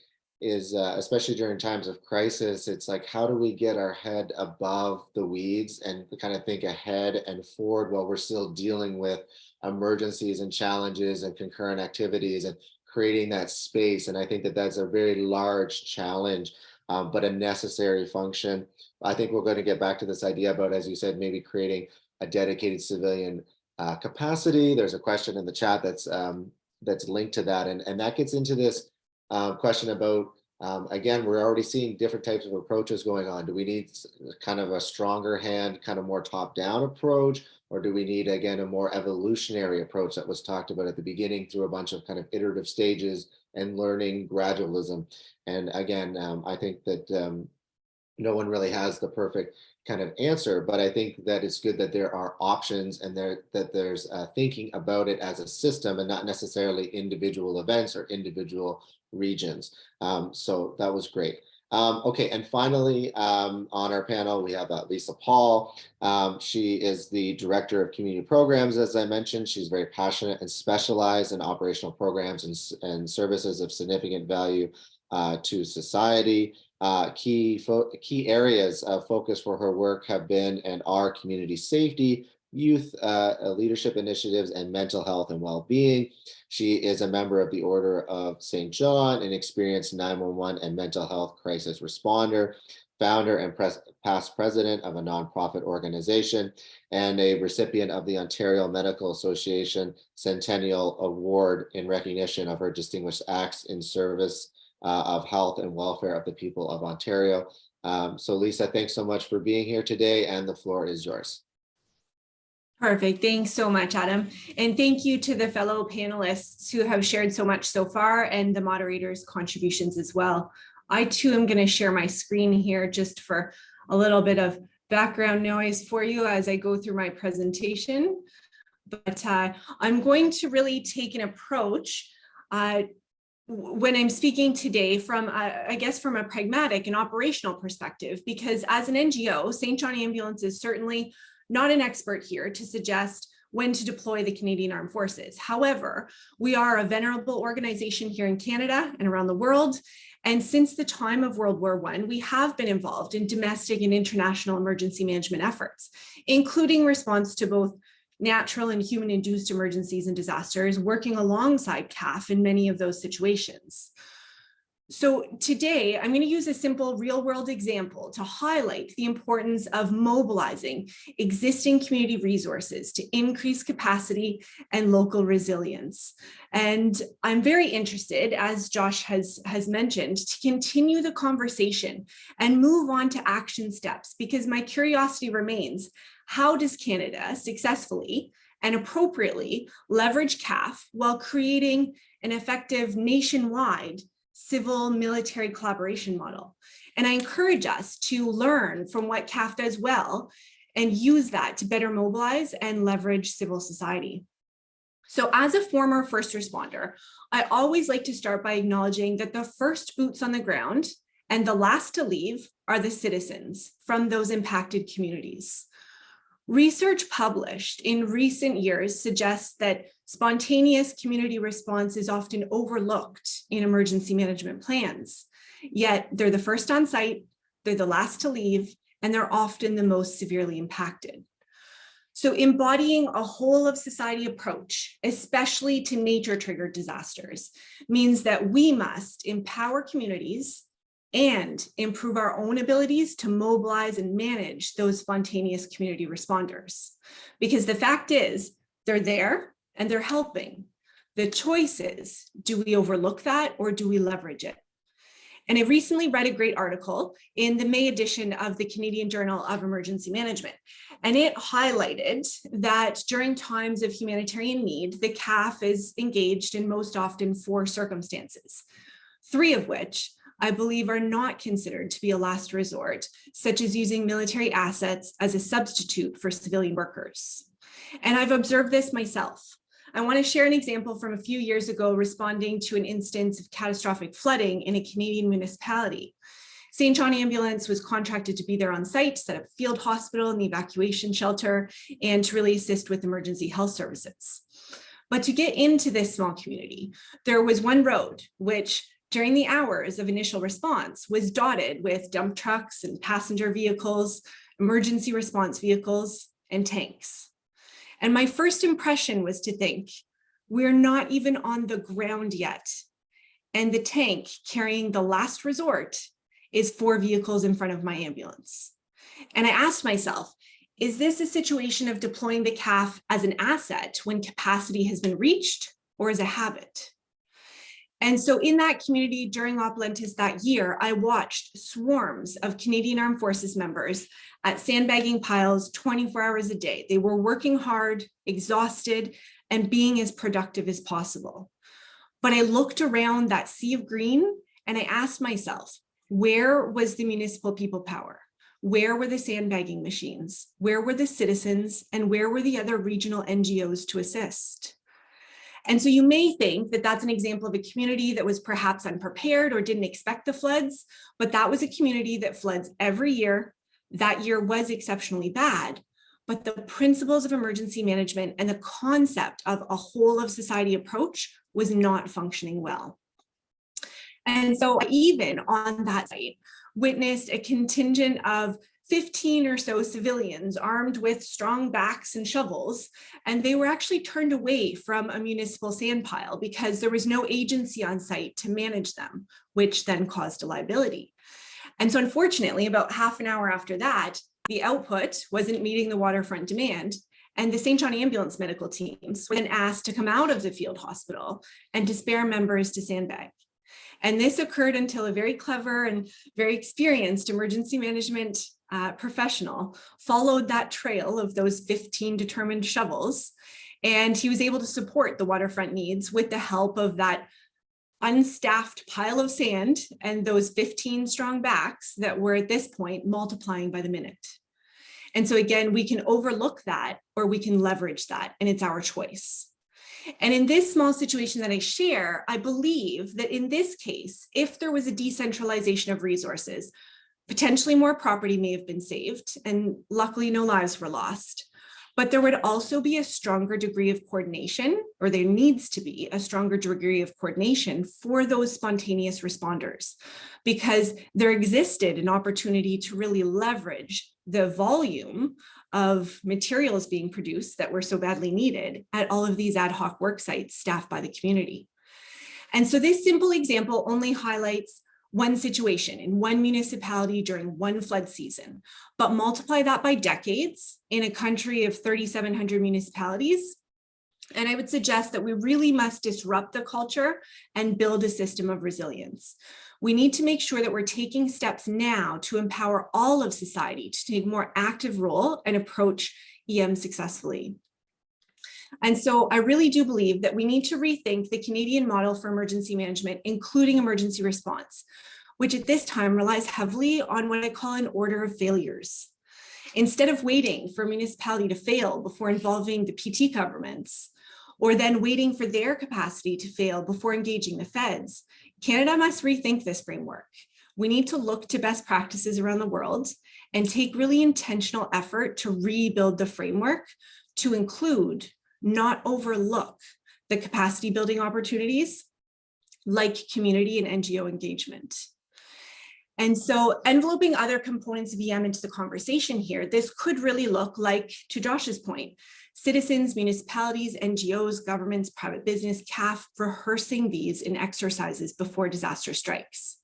Speaker 2: especially during times of crisis, it's like, how do we get our head above the weeds and kind of think ahead and forward while we're still dealing with emergencies and challenges and concurrent activities and creating that space. And I think that that's a very large challenge, but a necessary function. I think we're going to get back to this idea about, as you said, maybe creating a dedicated civilian capacity. There's a question in the chat that's linked to that. And that gets into this question about, again, we're already seeing different types of approaches going on. Do we need kind of a stronger hand, kind of more top-down approach? Or do we need, again, a more evolutionary approach that was talked about at the beginning through a bunch of kind of iterative stages and learning gradualism? And again, I think that no one really has the perfect kind of answer, but I think that it's good that there are options and that there's thinking about it as a system and not necessarily individual events or individual regions. So that was great. Okay, and finally, on our panel, we have Lisa Paul. She is the Director of Community Programs, as I mentioned. She's very passionate and specialized in operational programs and services of significant value to society. Key areas of focus for her work have been and are community safety, youth leadership initiatives and mental health and well-being. She is a member of the Order of St. John, an experienced 911 and mental health crisis responder, founder and past president of a nonprofit organization, and a recipient of the Ontario Medical Association Centennial Award in recognition of her distinguished acts in service of health and welfare of the people of Ontario. So Lisa, thanks so much for being here today, and the floor is yours.
Speaker 6: Perfect. Thanks so much, Adam. And thank you to the fellow panelists who have shared so much so far, and the moderators' contributions as well. I too am going to share my screen here just for a little bit of background noise for you as I go through my presentation. But I'm going to really take an approach when I'm speaking today from, I guess, from a pragmatic and operational perspective, because as an NGO, St. John Ambulance is certainly not an expert here to suggest when to deploy the Canadian Armed Forces. However, we are a venerable organization here in Canada and around the world. And since the time of World War I, we have been involved in domestic and international emergency management efforts, including response to both natural and human-induced emergencies and disasters, working alongside CAF in many of those situations. So today, I'm going to use a simple real-world example to highlight the importance of mobilizing existing community resources to increase capacity and local resilience. And I'm very interested, as Josh has mentioned, to continue the conversation and move on to action steps, because my curiosity remains: how does Canada successfully and appropriately leverage CAF while creating an effective nationwide civil military collaboration model? And I encourage us to learn from what CAF does well and use that to better mobilize and leverage civil society. So as a former first responder, I always like to start by acknowledging that the first boots on the ground and the last to leave are the citizens from those impacted communities. Research published in recent years suggests that spontaneous community response is often overlooked in emergency management plans. Yet they're the first on site, they're the last to leave, and they're often the most severely impacted. So embodying a whole of society approach, especially to nature-triggered disasters, means that we must empower communities and improve our own abilities to mobilize and manage those spontaneous community responders. Because the fact is, they're there and they're helping. The choice is, do we overlook that or do we leverage it? And I recently read a great article in the May edition of the Canadian Journal of Emergency Management, and it highlighted that during times of humanitarian need, the CAF is engaged in most often 4 circumstances, 3 of which I believe are not considered to be a last resort, such as using military assets as a substitute for civilian workers. And I've observed this myself. I want to share an example from a few years ago responding to an instance of catastrophic flooding in a Canadian municipality. St. John Ambulance was contracted to be there on site, set up a field hospital and the evacuation shelter, and to really assist with emergency health services. But to get into this small community, there was one road which, during the hours of initial response, was dotted with dump trucks and passenger vehicles, emergency response vehicles, and tanks. And my first impression was to think, we're not even on the ground yet. And the tank carrying the last resort is 4 vehicles in front of my ambulance. And I asked myself, is this a situation of deploying the CAF as an asset when capacity has been reached, or as a habit? And so in that community during Op Lentis that year, I watched swarms of Canadian Armed Forces members at sandbagging piles 24 hours a day. They were working hard, exhausted, and being as productive as possible. But I looked around that sea of green and I asked myself, where was the municipal people power? Where were the sandbagging machines? Where were the citizens? And where were the other regional NGOs to assist? And so you may think that that's an example of a community that was perhaps unprepared or didn't expect the floods, but that was a community that floods every year. That year was exceptionally bad, but the principles of emergency management and the concept of a whole of society approach was not functioning well. And so I even on that site witnessed a contingent of 15 or so civilians armed with strong backs and shovels, and they were actually turned away from a municipal sand pile because there was no agency on site to manage them, which then caused a liability. And so unfortunately, about half an hour after that, the output wasn't meeting the waterfront demand, and the St. John ambulance medical teams were then asked to come out of the field hospital and to spare members to sandbag. And this occurred until a very clever and very experienced emergency management professional followed that trail of those 15 determined shovels. And he was able to support the waterfront needs with the help of that unstaffed pile of sand and those 15 strong backs that were at this point multiplying by the minute. And so again, we can overlook that or we can leverage that, and it's our choice. And in this small situation that I share, I believe that in this case, if there was a decentralization of resources, potentially more property may have been saved, and luckily no lives were lost. But there would also be a stronger degree of coordination, or there needs to be a stronger degree of coordination for those spontaneous responders, because there existed an opportunity to really leverage the volume of materials being produced that were so badly needed at all of these ad hoc work sites staffed by the community. And so this simple example only highlights one situation in one municipality during one flood season, but multiply that by decades in a country of 3,700 municipalities. And I would suggest that we really must disrupt the culture and build a system of resilience. We need to make sure that we're taking steps now to empower all of society to take a more active role and approach EM successfully. And so I really do believe that we need to rethink the Canadian model for emergency management, including emergency response, which at this time relies heavily on what I call an order of failures. Instead of waiting for a municipality to fail before involving the PT governments, or then waiting for their capacity to fail before engaging the feds, Canada must rethink this framework. We need to look to best practices around the world and take really intentional effort to rebuild the framework to include, not overlook, the capacity building opportunities like community and NGO engagement. And so enveloping other components of EM into the conversation here, this could really look like, to Josh's point, citizens, municipalities, NGOs, governments, private business, CAF, rehearsing these in exercises before disaster strikes.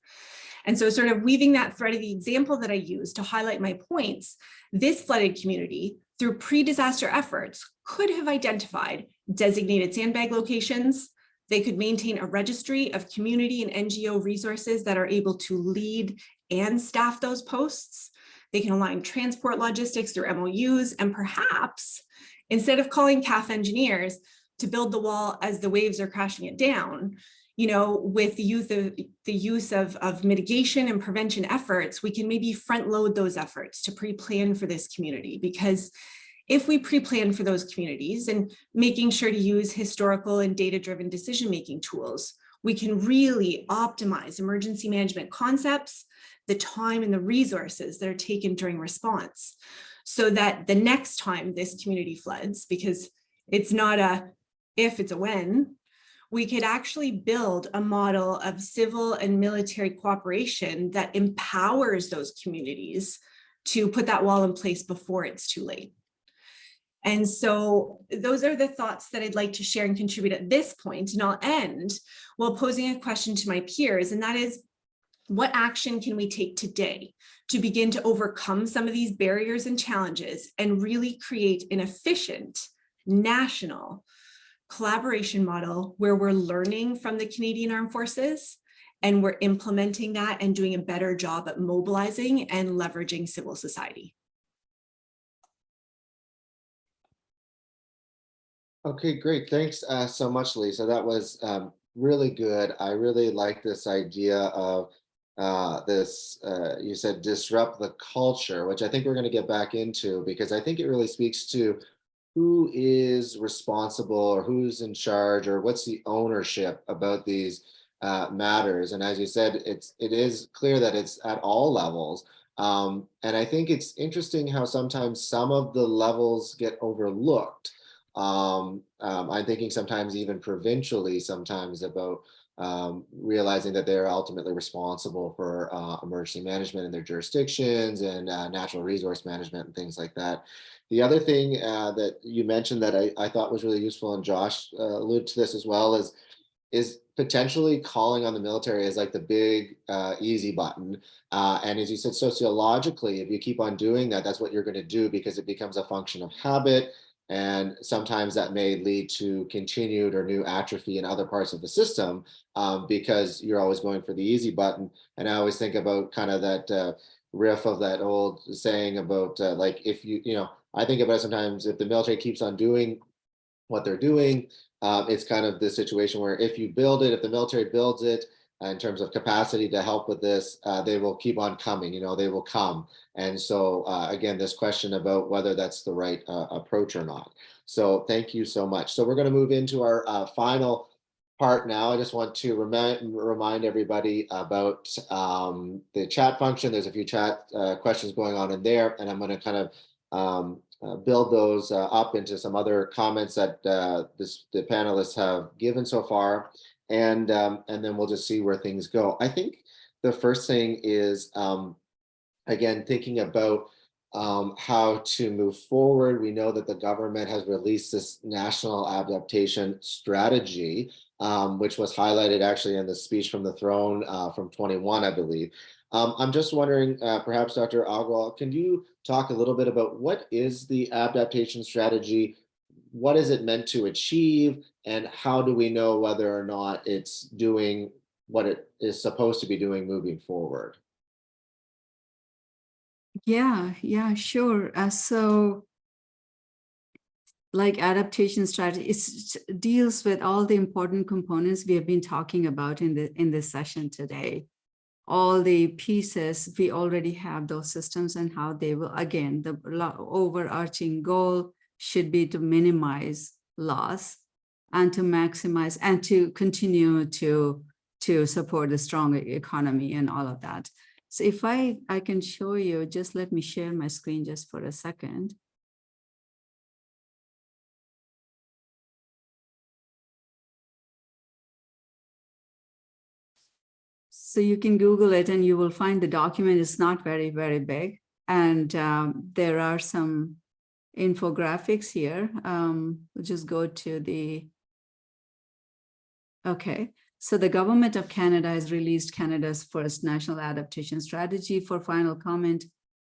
Speaker 6: And so sort of weaving that thread of the example that I used to highlight my points, this flooded community, through pre-disaster efforts, could have identified designated sandbag locations. They could maintain a registry of community and NGO resources that are able to lead and staff those posts. They can align transport logistics through MOUs, and perhaps instead of calling CAF engineers to build the wall as the waves are crashing it down, with the use of mitigation and prevention efforts, we can maybe front load those efforts to pre-plan for this community. Because if we pre-plan for those communities and making sure to use historical and data-driven decision-making tools, we can really optimize emergency management concepts, the time and the resources that are taken during response, so that the next time this community floods, because it's not a if, it's a when, we could actually build a model of civil and military cooperation that empowers those communities to put that wall in place before it's too late. And so those are the thoughts that I'd like to share and contribute at this point. And I'll end while posing a question to my peers, and that is, what action can we take today to begin to overcome some of these barriers and challenges and really create an efficient national collaboration model where we're learning from the Canadian Armed Forces and we're implementing that and doing a better job at mobilizing and leveraging civil society?
Speaker 2: Okay, great. Thanks so much, Lisa. That was really good. I really like this idea of you said disrupt the culture, which I think we're going to get back into, because I think it really speaks to who is responsible or who's in charge or what's the ownership about these matters. And as you said, it is clear that it's at all levels. And I think it's interesting how sometimes some of the levels get overlooked. I'm thinking sometimes even provincially, sometimes about realizing that they're ultimately responsible for emergency management in their jurisdictions and natural resource management and things like that. The other thing that you mentioned that I thought was really useful, and Josh alluded to this as well, is potentially calling on the military as like the big easy button. And as you said, sociologically, if you keep on doing that, that's what you're going to do, because it becomes a function of habit. And sometimes that may lead to continued or new atrophy in other parts of the system, because you're always going for the easy button. And I always think about kind of that riff of that old saying about like, if I think about it sometimes, if the military keeps on doing what they're doing, it's kind of the situation where if you build it, if the military builds it in terms of capacity to help with this, they will keep on coming, they will come. And so again, this question about whether that's the right approach or not. So thank you so much. So we're going to move into our final part now. I just want to remind everybody about the chat function. There's a few chat questions going on in there, and I'm going to kind of build those up into some other comments that the panelists have given so far, and then we'll just see where things go. I think the first thing is, again, thinking about how to move forward. We know that the government has released this national adaptation strategy, which was highlighted actually in the speech from the throne from 21, I believe. I'm just wondering, perhaps Dr. Agrawal, can you talk a little bit about what is the adaptation strategy? What is it meant to achieve? And how do we know whether or not it's doing what it is supposed to be doing moving forward?
Speaker 3: Yeah, sure. So like adaptation strategy, it deals with all the important components we have been talking about in this session today. All the pieces, we already have those systems, and how they will, again, the overarching goal should be to minimize loss and to maximize and to continue to support a strong economy and all of that. So if I can show you, just let me share my screen just for a second. So you can Google it and you will find the document is not very, very big. And there are some infographics here. We'll just go to the, okay. So the government of Canada has released Canada's first national adaptation strategy for final comment.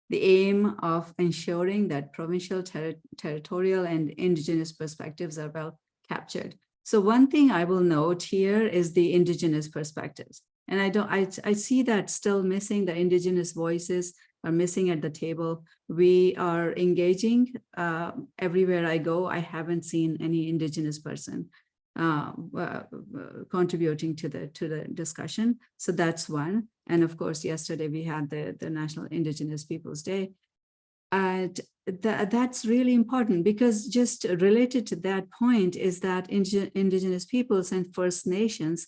Speaker 3: The aim of ensuring that provincial, territorial, and Indigenous perspectives are well captured. So one thing I will note here is the Indigenous perspectives. And I see that still missing. The Indigenous voices are missing at the table. We are engaging everywhere I go. I haven't seen any Indigenous person contributing to the discussion. So that's one. And of course, yesterday we had the National Indigenous Peoples Day. And that's really important, because just related to that point is that Indigenous peoples and First Nations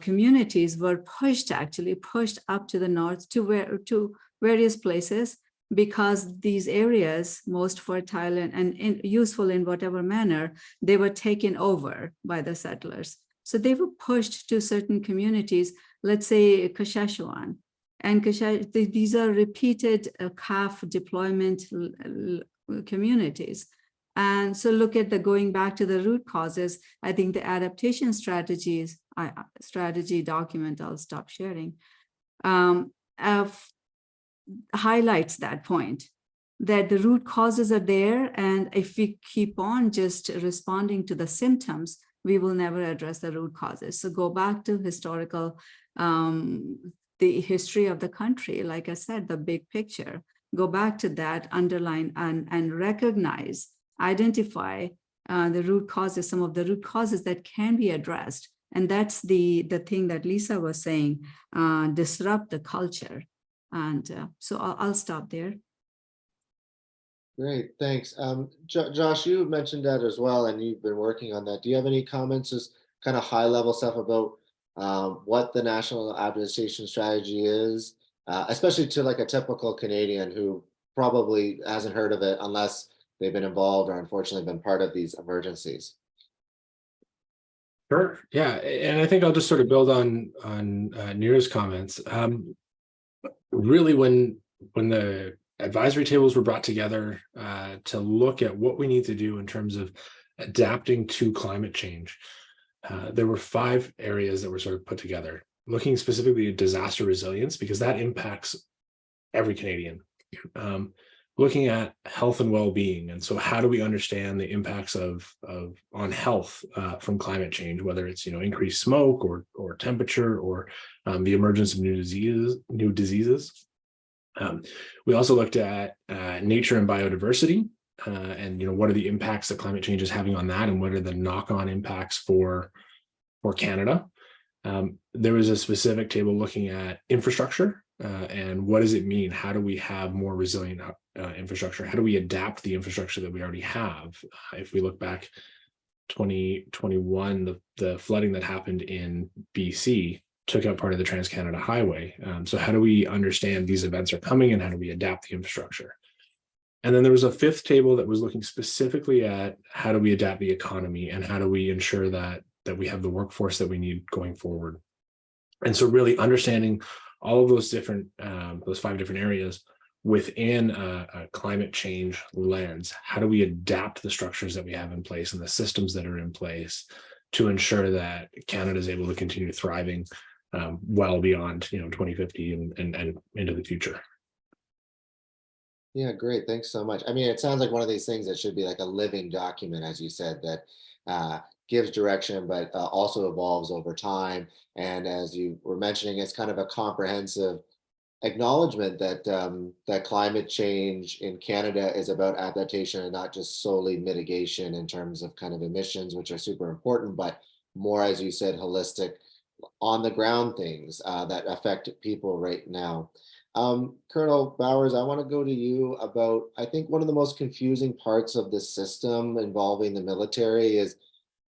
Speaker 3: communities were pushed up to the north to various places, because these areas, most fertile and useful in whatever manner, they were taken over by the settlers. So they were pushed to certain communities, let's say Kashechewan. And these are repeated CAF deployment communities. And so look at going back to the root causes. I think the adaptation strategy document, I'll stop sharing, highlights that point, that the root causes are there. And if we keep on just responding to the symptoms, we will never address the root causes. So go back to historical, the history of the country, like I said, the big picture, go back to that, underline and recognize, identify the root causes, some of the root causes that can be addressed. And that's the thing that Lisa was saying, disrupt the culture. And so I'll stop there.
Speaker 2: Great, thanks. Josh, you mentioned that as well, and you've been working on that. Do you have any comments, just kind of high level stuff about what the national adaptation strategy is, especially to like a typical Canadian who probably hasn't heard of it unless they've been involved or unfortunately been part of these emergencies?
Speaker 5: Sure. Yeah, and I think I'll just sort of build on Neera's comments. Really, when the advisory tables were brought together to look at what we need to do in terms of adapting to climate change, there were 5 areas that were sort of put together, looking specifically at disaster resilience, because that impacts every Canadian. Looking at health and well-being, and so how do we understand the impacts of on health from climate change, whether it's increased smoke or temperature or the emergence of new diseases. We also looked at nature and biodiversity, and what are the impacts that climate change is having on that, and what are the knock-on impacts for Canada. There was a specific table looking at infrastructure. And what does it mean? How do we have more resilient infrastructure? How do we adapt the infrastructure that we already have? If we look back 2021, the flooding that happened in BC took out part of the Trans-Canada Highway. So how do we understand these events are coming, and how do we adapt the infrastructure? And then there was a 5th table that was looking specifically at how do we adapt the economy, and how do we ensure that we have the workforce that we need going forward. And so really understanding all of those 5 different areas within a climate change lens. How do we adapt the structures that we have in place and the systems that are in place to ensure that Canada is able to continue thriving well beyond 2050 and into the future?
Speaker 2: Yeah, great. Thanks so much. I mean, it sounds like one of these things that should be like a living document, as you said, that gives direction, but also evolves over time. And as you were mentioning, it's kind of a comprehensive acknowledgement that that climate change in Canada is about adaptation and not just solely mitigation in terms of kind of emissions, which are super important, but more, as you said, holistic, on the ground things that affect people right now. Colonel Bowers, I want to go to you about, I think one of the most confusing parts of the system involving the military is,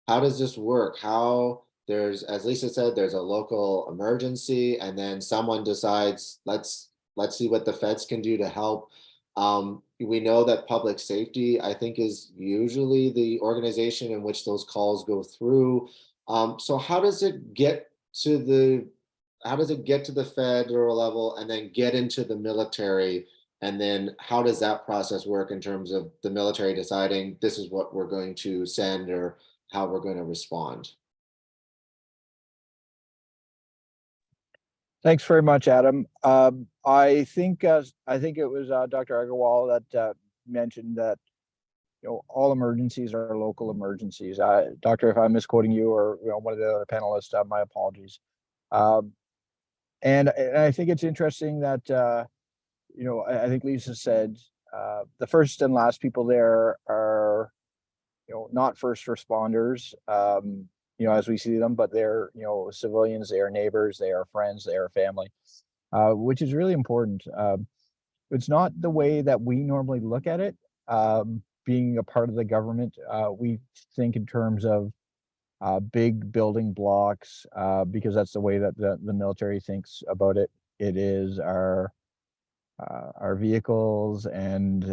Speaker 2: how does this work? How there's, as Lisa said, there's a local emergency, and then someone decides, let's see what the feds can do to help. We know that public safety, I think, is usually the organization in which those calls go through. So how does it get to the federal level and then get into the military? And then how does that process work in terms of the military deciding this is what we're going to send or how we're going to respond?
Speaker 4: Thanks very much, Adam. I think it was Dr. Agarwal that mentioned that all emergencies are local emergencies. Doctor, if I'm misquoting you or one of the other panelists, my apologies. And I think it's interesting that I think Lisa said the first and last people there are not first responders, as we see them, but they're, civilians, they are neighbors, they are friends, they are family, which is really important. It's not the way that we normally look at it. Being a part of the government, we think in terms of big building blocks, because that's the way that the military thinks about it. It is our vehicles and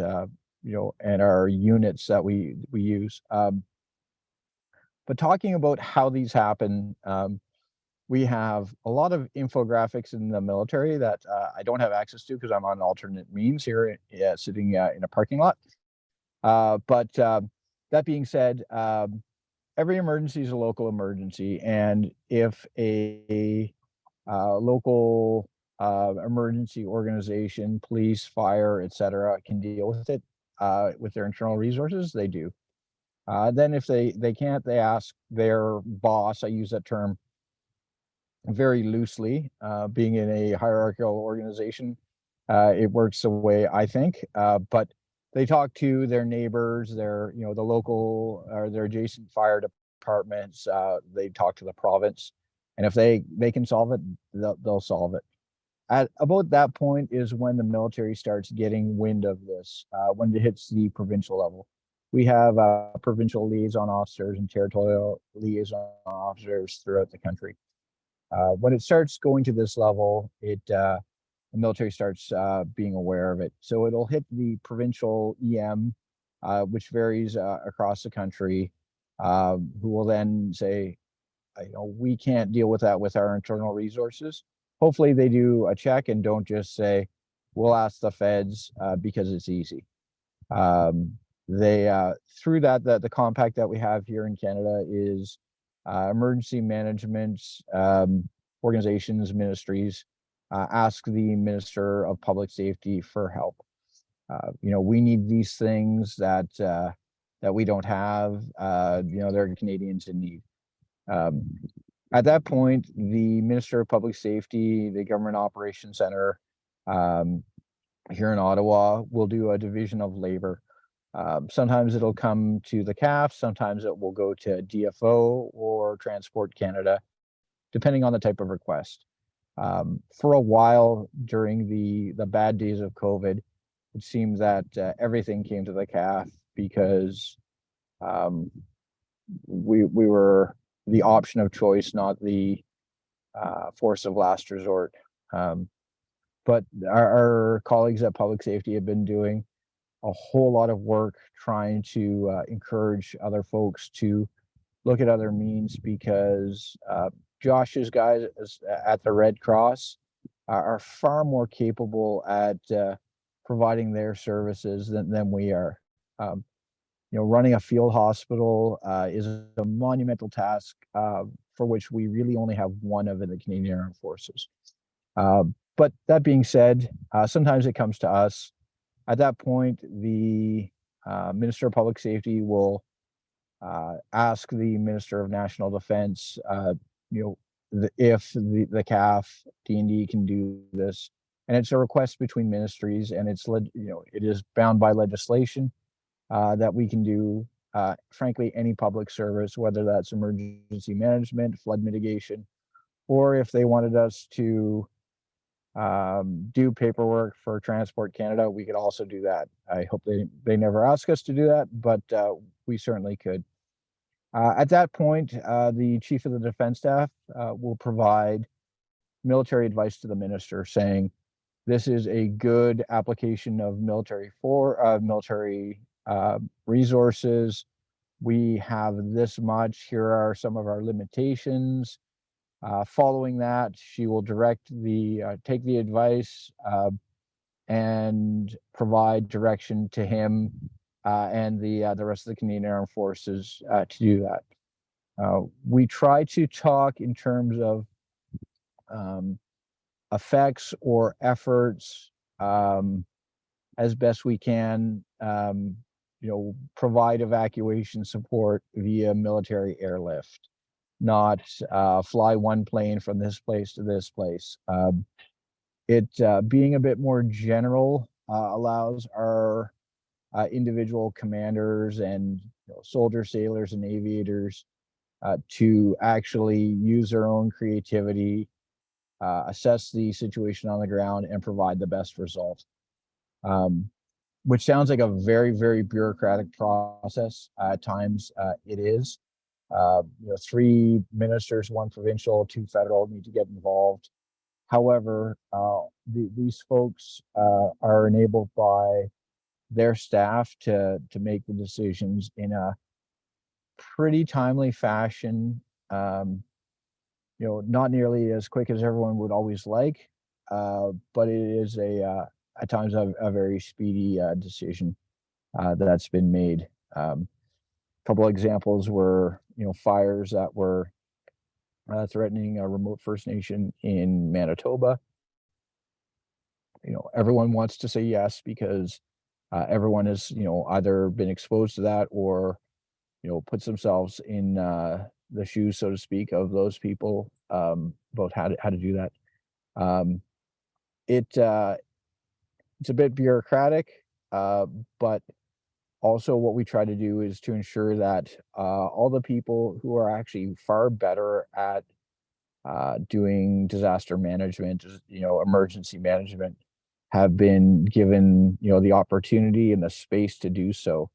Speaker 4: and our units that we use. But talking about how these happen, we have a lot of infographics in the military that I don't have access to because I'm on alternate means here, sitting in a parking lot. But that being said, every emergency is a local emergency, and if a local emergency organization, police, fire, etc., can deal with it with their internal resources, they do. Then if they can't, they ask their boss. I use that term very loosely. Being in a hierarchical organization, it works the way I think, but they talk to their neighbors, their the local or their adjacent fire departments. They talk to the province, and if they can solve it, they'll solve it. At about that point is when the military starts getting wind of this, when it hits the provincial level. We have provincial liaison officers and territorial liaison officers throughout the country. When it starts going to this level, the military starts being aware of it. So it'll hit the provincial EM, which varies across the country, who will then say, we can't deal with that with our internal resources. Hopefully they do a check and don't just say, we'll ask the feds because it's easy. They through that, the compact that we have here in Canada is emergency management organizations, ministries ask the Minister of Public Safety for help. We need these things that we don't have. There are Canadians in need. At that point, the Minister of Public Safety, the Government Operations Center here in Ottawa will do a division of labor. Sometimes it'll come to the CAF, sometimes it will go to DFO or Transport Canada, depending on the type of request. For a while during the bad days of COVID, it seemed that everything came to the CAF because we were the option of choice, not the force of last resort. But our colleagues at Public Safety have been doing a whole lot of work trying to encourage other folks to look at other means, because Josh's guys at the Red Cross are far more capable at providing their services than we are. Running a field hospital is a monumental task for which we really only have one of in the Canadian Armed Forces. But that being said, sometimes it comes to us. At that point, the Minister of Public Safety will ask the Minister of National Defense, if the CAF, D&D can do this. And it's a request between ministries, and it is bound by legislation that we can do, frankly, any public service, whether that's emergency management, flood mitigation, or if they wanted us to do paperwork for Transport Canada, we could also do that. I hope they never ask us to do that, but we certainly could. At that point, the Chief of the Defense Staff will provide military advice to the minister, saying, this is a good application of military resources. We have this much. Here are some of our limitations. Following that, she will take the advice and provide direction to him and the rest of the Canadian Armed Forces to do that. We try to talk in terms of effects or efforts as best we can. Provide evacuation support via military airlift, not fly one plane from this place to this place. Being a bit more general allows our individual commanders and soldiers, sailors, and aviators to actually use their own creativity, assess the situation on the ground, and provide the best result. Which sounds like a very, very bureaucratic process. At times it is. 3 ministers, 1 provincial, 2 federal need to get involved. However, these folks are enabled by their staff to make the decisions in a pretty timely fashion. Not nearly as quick as everyone would always like, but it is at times a very speedy decision that's been made. A couple of examples were, fires that were threatening a remote First Nation in Manitoba. Everyone wants to say yes because everyone has, either been exposed to that or, puts themselves in the shoes, so to speak, of those people about how to do that. It's a bit bureaucratic, but also what we try to do is to ensure that all the people who are actually far better at doing disaster management, emergency management, have been given, the opportunity and the space to do so,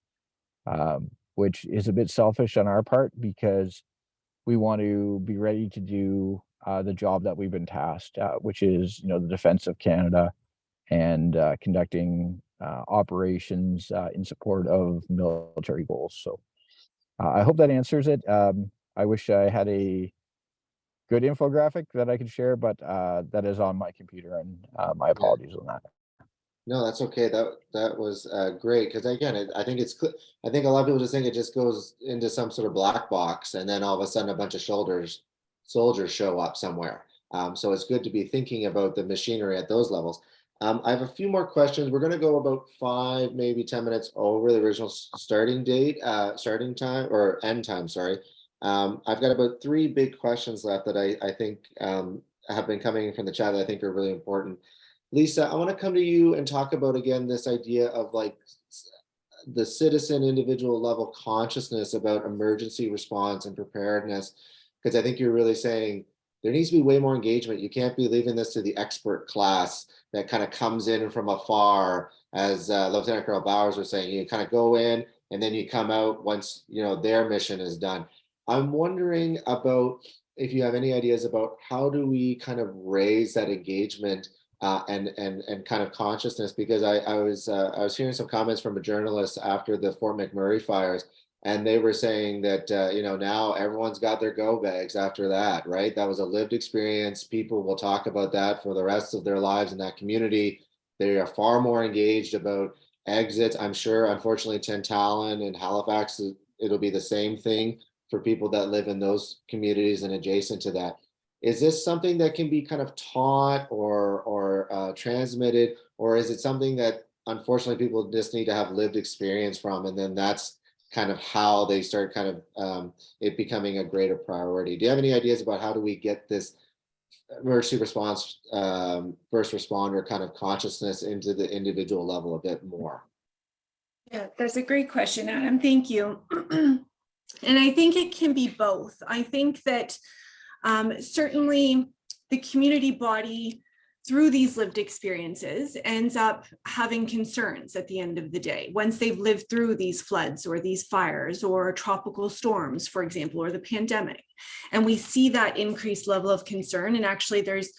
Speaker 4: which is a bit selfish on our part because we want to be ready to do the job that we've been tasked, which is, the defense of Canada and conducting operations in support of military goals. So I hope that answers it. I wish I had a good infographic that I could share, but that is on my computer, and my apologies on that.
Speaker 2: No, that's okay. That was great, because again, I think I think a lot of people just think it just goes into some sort of black box, and then all of a sudden a bunch of soldiers show up somewhere. So it's good to be thinking about the machinery at those levels. I have a few more questions. We're going to go about 5, maybe 10 minutes over the original starting time or end time. Sorry. I've got about 3 big questions left that I think have been coming from the chat that I think are really important. Lisa, I want to come to you and talk about again this idea of like the citizen individual level consciousness about emergency response and preparedness, because I think you're really saying there needs to be way more engagement. You can't be leaving this to the expert class that kind of comes in from afar, as Lieutenant Colonel Bowers was saying. You kind of go in and then you come out once their mission is done. I'm wondering about if you have any ideas about how do we kind of raise that engagement and kind of consciousness, because I was hearing some comments from a journalist after the Fort McMurray fires, and they were saying that now everyone's got their go bags after that, right? That was a lived experience. People will talk about that for the rest of their lives in that community. They are far more engaged about exits. I'm sure, unfortunately, Tantallon and Halifax, it'll be the same thing for people that live in those communities and adjacent to that. Is this something that can be kind of taught or transmitted, or is it something that unfortunately people just need to have lived experience from, and then that's kind of how they start kind of it becoming a greater priority? Do you have any ideas about how do we get this emergency response first responder kind of consciousness into the individual level a bit more?
Speaker 6: Yeah, that's a great question, Adam. Thank you. And I think it can be both. I think that certainly the community body, through these lived experiences, ends up having concerns at the end of the day once they've lived through these floods or these fires or tropical storms, for example, or the pandemic. And we see that increased level of concern. And actually there's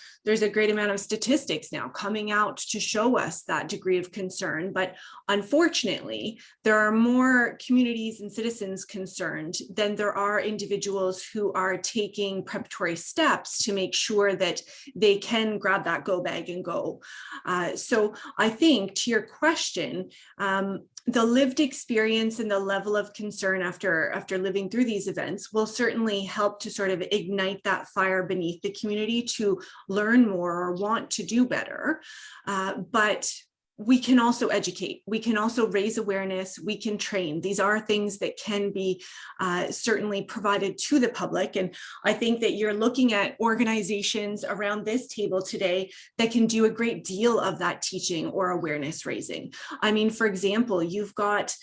Speaker 6: a great amount of statistics now coming out to show us that degree of concern. But unfortunately, there are more communities and citizens concerned than there are individuals who are taking preparatory steps to make sure that they can grab that go bag and go. So I think, to your question, the lived experience and the level of concern after living through these events will certainly help to sort of ignite that fire beneath the community to learn more or want to do better. But we can also educate, we can also raise awareness, we can train. These are things that can be certainly provided to the public. And I think that you're looking at organizations around this table today that can do a great deal of that teaching or awareness raising. I mean, for example, you've got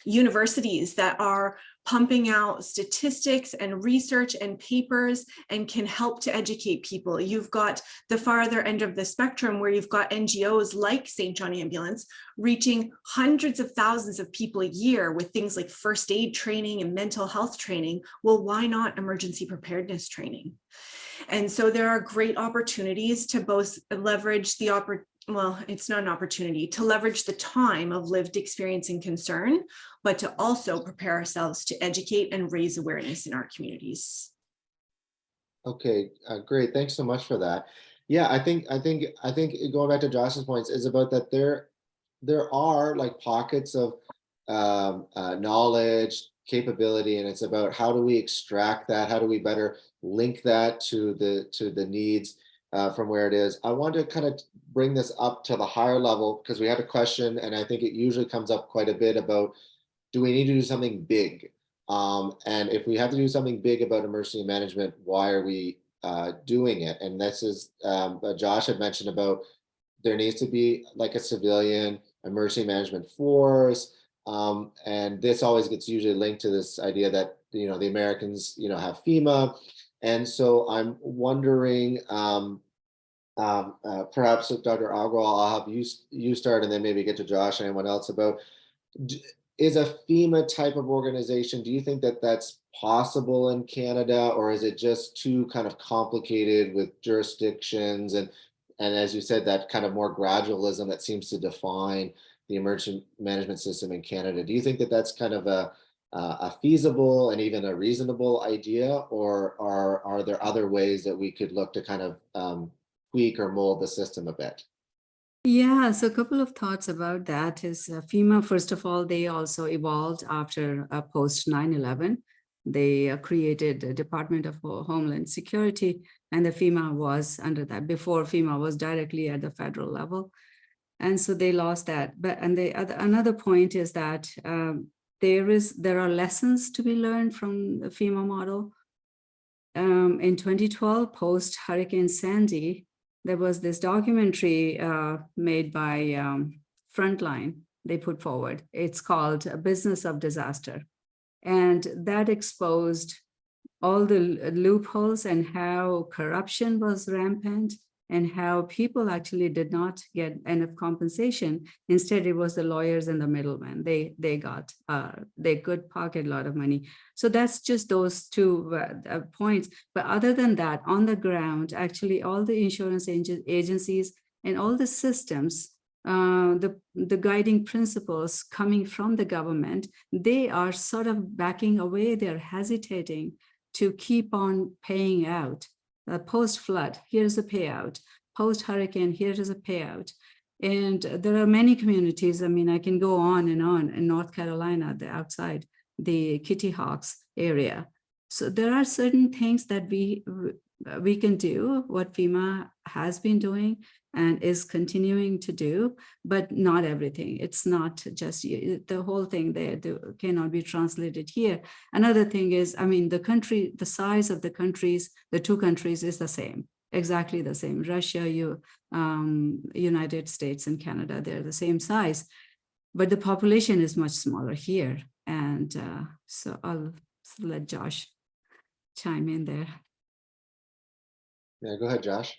Speaker 6: universities that are pumping out statistics and research and papers and can help to educate people. You've got the farther end of the spectrum where you've got NGOs like St. John Ambulance reaching hundreds of thousands of people a year with things like first aid training and mental health training. Well, why not emergency preparedness training? And so there are great opportunities to both leverage it's not an opportunity to leverage the time of lived experience and concern, but to also prepare ourselves to educate and raise awareness in our communities.
Speaker 2: Okay, great. Thanks so much for that. Yeah, I think going back to Josh's points is about that there are like pockets of knowledge, capability, and it's about how do we extract that? How do we better link that to the needs from where it is? I want to kind of bring this up to the higher level because we had a question, and I think it usually comes up quite a bit about, do we need to do something big? And if we have to do something big about emergency management, why are we doing it? And this is Josh had mentioned about there needs to be like a civilian emergency management force. And this always gets usually linked to this idea that, the Americans, have FEMA. And so I'm wondering, perhaps Dr. Agrawal, I'll have you start and then maybe get to Josh and anyone else about, is a FEMA type of organization, do you think that that's possible in Canada, or is it just too kind of complicated with jurisdictions and as you said, that kind of more gradualism that seems to define the emergency management system in Canada? Do you think that that's kind of a feasible and even a reasonable idea, or are there other ways that we could look to kind of tweak or mold the system a bit?
Speaker 3: Yeah, so a couple of thoughts about that is FEMA, first of all, they also evolved after post 9/11. They created the Department of Homeland Security, and the FEMA was under that. Before, FEMA was directly at the federal level. And so they lost that. But another point is that there are lessons to be learned from the FEMA model. In 2012, post Hurricane Sandy, there was this documentary made by Frontline, they put forward. It's called A Business of Disaster. And that exposed all the loopholes and how corruption was rampant and how people actually did not get enough compensation. Instead, it was the lawyers and the middlemen. They could pocket a lot of money. So that's just those two points. But other than that, on the ground, actually all the insurance agencies and all the systems, the guiding principles coming from the government, they are sort of backing away. They're hesitating to keep on paying out. Post-flood, here's a payout. Post-hurricane, here is a payout. And there are many communities, I mean, I can go on in North Carolina, the outside, the Kitty Hawks area. So there are certain things that we can do, what FEMA has been doing and is continuing to do, but not everything. It's not just the whole thing there cannot be translated here. Another thing is, I mean, the size of the countries, the two countries is the same, exactly the same. Russia, United States and Canada, they're the same size, but the population is much smaller here. And so I'll let Josh chime in there.
Speaker 2: Yeah, go ahead, Josh.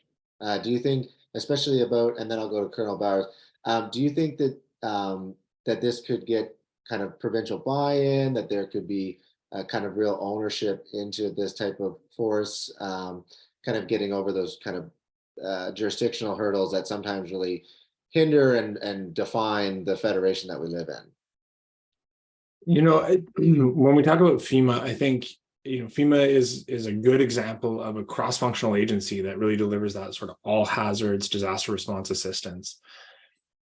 Speaker 2: Do you think, especially about, and then I'll go to Colonel Bowers, do you think that that this could get kind of provincial buy-in, that there could be a kind of real ownership into this type of force, kind of getting over those kind of jurisdictional hurdles that sometimes really hinder and define the federation that we live in?
Speaker 5: You know, when we talk about FEMA, I think FEMA is a good example of a cross-functional agency that really delivers that sort of all hazards disaster response assistance.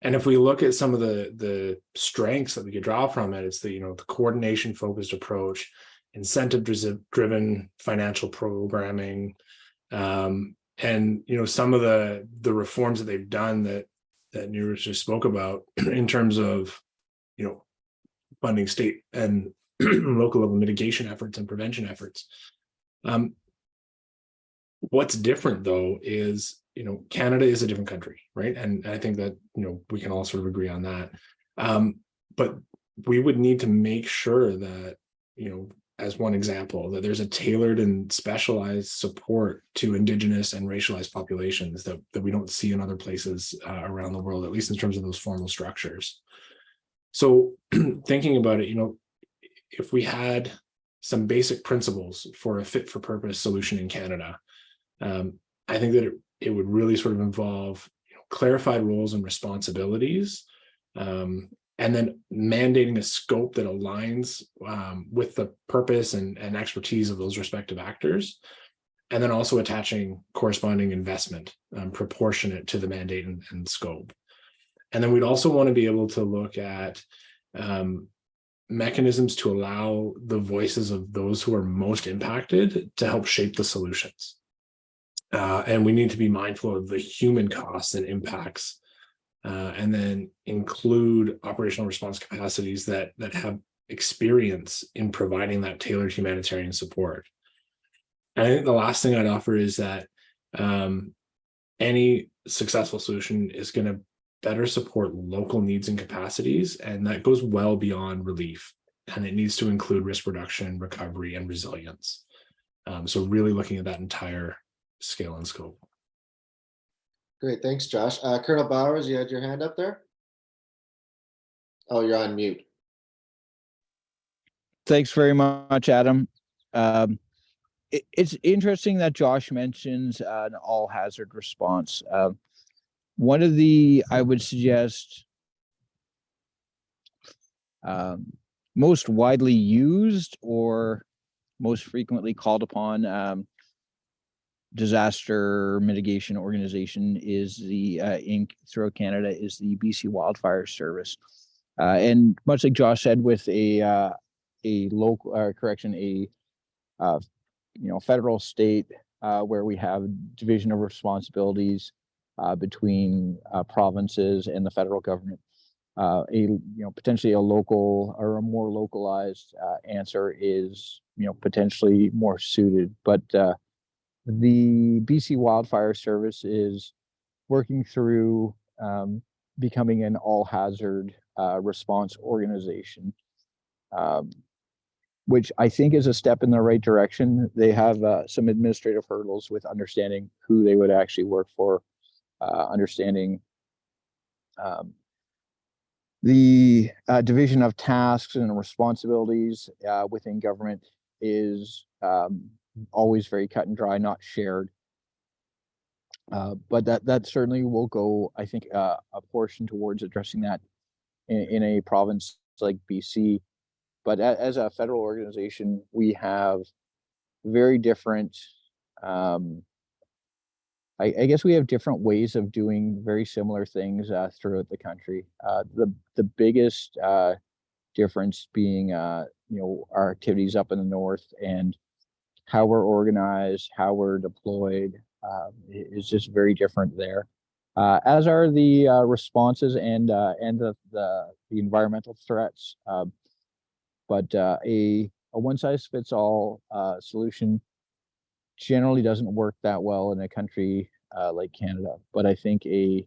Speaker 5: And if we look at some of the strengths that we could draw from it, it's the coordination focused approach, incentive driven financial programming, and some of the reforms that they've done that Neeraj just spoke about in terms of funding state and local level mitigation efforts and prevention efforts. What's different though is, Canada is a different country, right? And I think that, we can all sort of agree on that. But we would need to make sure that, as one example, that there's a tailored and specialized support to Indigenous and racialized populations that we don't see in other places around the world, at least in terms of those formal structures. So thinking about it, if we had some basic principles for a fit for purpose solution in Canada, I think that it would really sort of involve clarified roles and responsibilities, and then mandating a scope that aligns with the purpose and expertise of those respective actors, and then also attaching corresponding investment proportionate to the mandate and scope. And then we'd also want to be able to look at mechanisms to allow the voices of those who are most impacted to help shape the solutions. And we need to be mindful of the human costs and impacts, and then include operational response capacities that have experience in providing that tailored humanitarian support. And I think the last thing I'd offer is that any successful solution is going to better support local needs and capacities, and that goes well beyond relief, and it needs to include risk reduction, recovery, and resilience. So really looking at that entire scale and scope.
Speaker 2: Great, thanks, Josh. Colonel Bowers, you had your hand up there? Oh, you're on mute.
Speaker 4: Thanks very much, Adam. It's interesting that Josh mentions an all hazard response. One of the, I would suggest, most widely used or most frequently called upon disaster mitigation organization is the throughout Canada is the BC Wildfire Service. And much like Josh said, with a local federal state where we have division of responsibilities between provinces and the federal government, potentially a local or a more localized answer is potentially more suited. But the BC Wildfire Service is working through becoming an all-hazard response organization, which I think is a step in the right direction. They have some administrative hurdles with understanding who they would actually work for, understanding the division of tasks and responsibilities within government is always very cut and dry, not shared. But that certainly will go, I think, a portion towards addressing that in a province like BC. But as a federal organization, we have very different, I guess we have different ways of doing very similar things throughout the country. The biggest difference being, our activities up in the north and how we're organized, how we're deployed is just very different there. As are the responses and the environmental threats. But a one-size-fits-all solution generally doesn't work that well in a country like Canada. But I think a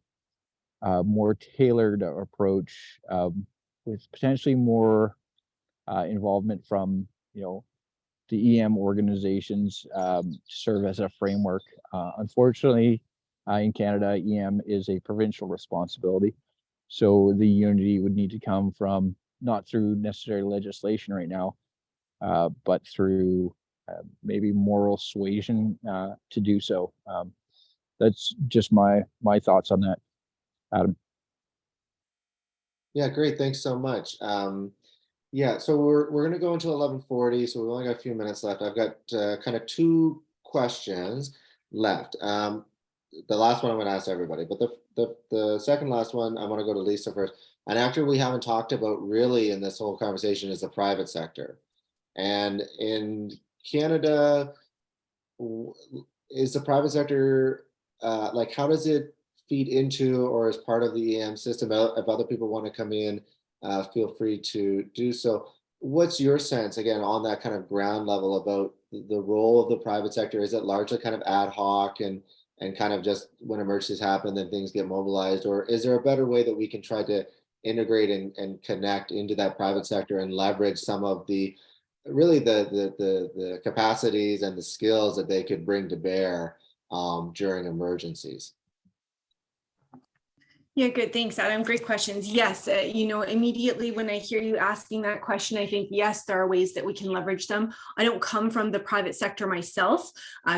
Speaker 4: more tailored approach with potentially more involvement from the EM organizations serve as a framework. Unfortunately, in Canada, EM is a provincial responsibility. So the unity would need to come from not through necessary legislation right now, but through maybe moral suasion to do so. That's just my thoughts on that, Adam.
Speaker 2: Yeah, great. Thanks so much. Yeah, so we're going to go into 11:40, so we've only got a few minutes left. I've got kind of two questions left. The last one I'm going to ask everybody, but the second last one, I want to go to Lisa first. And actually, we haven't talked about really in this whole conversation is the private sector. And in Canada, is the private sector, like how does it feed into or as part of the EM system? If other people want to come in, feel free to do so. What's your sense, again, on that kind of ground level about the role of the private sector? Is it largely kind of ad hoc and kind of just when emergencies happen, then things get mobilized? Or is there a better way that we can try to integrate and connect into that private sector and leverage some of the really the capacities and the skills that they could bring to bear during emergencies?
Speaker 6: Yeah, good. Thanks, Adam. Great questions. Yes, immediately when I hear you asking that question, I think, yes, there are ways that we can leverage them. I don't come from the private sector myself,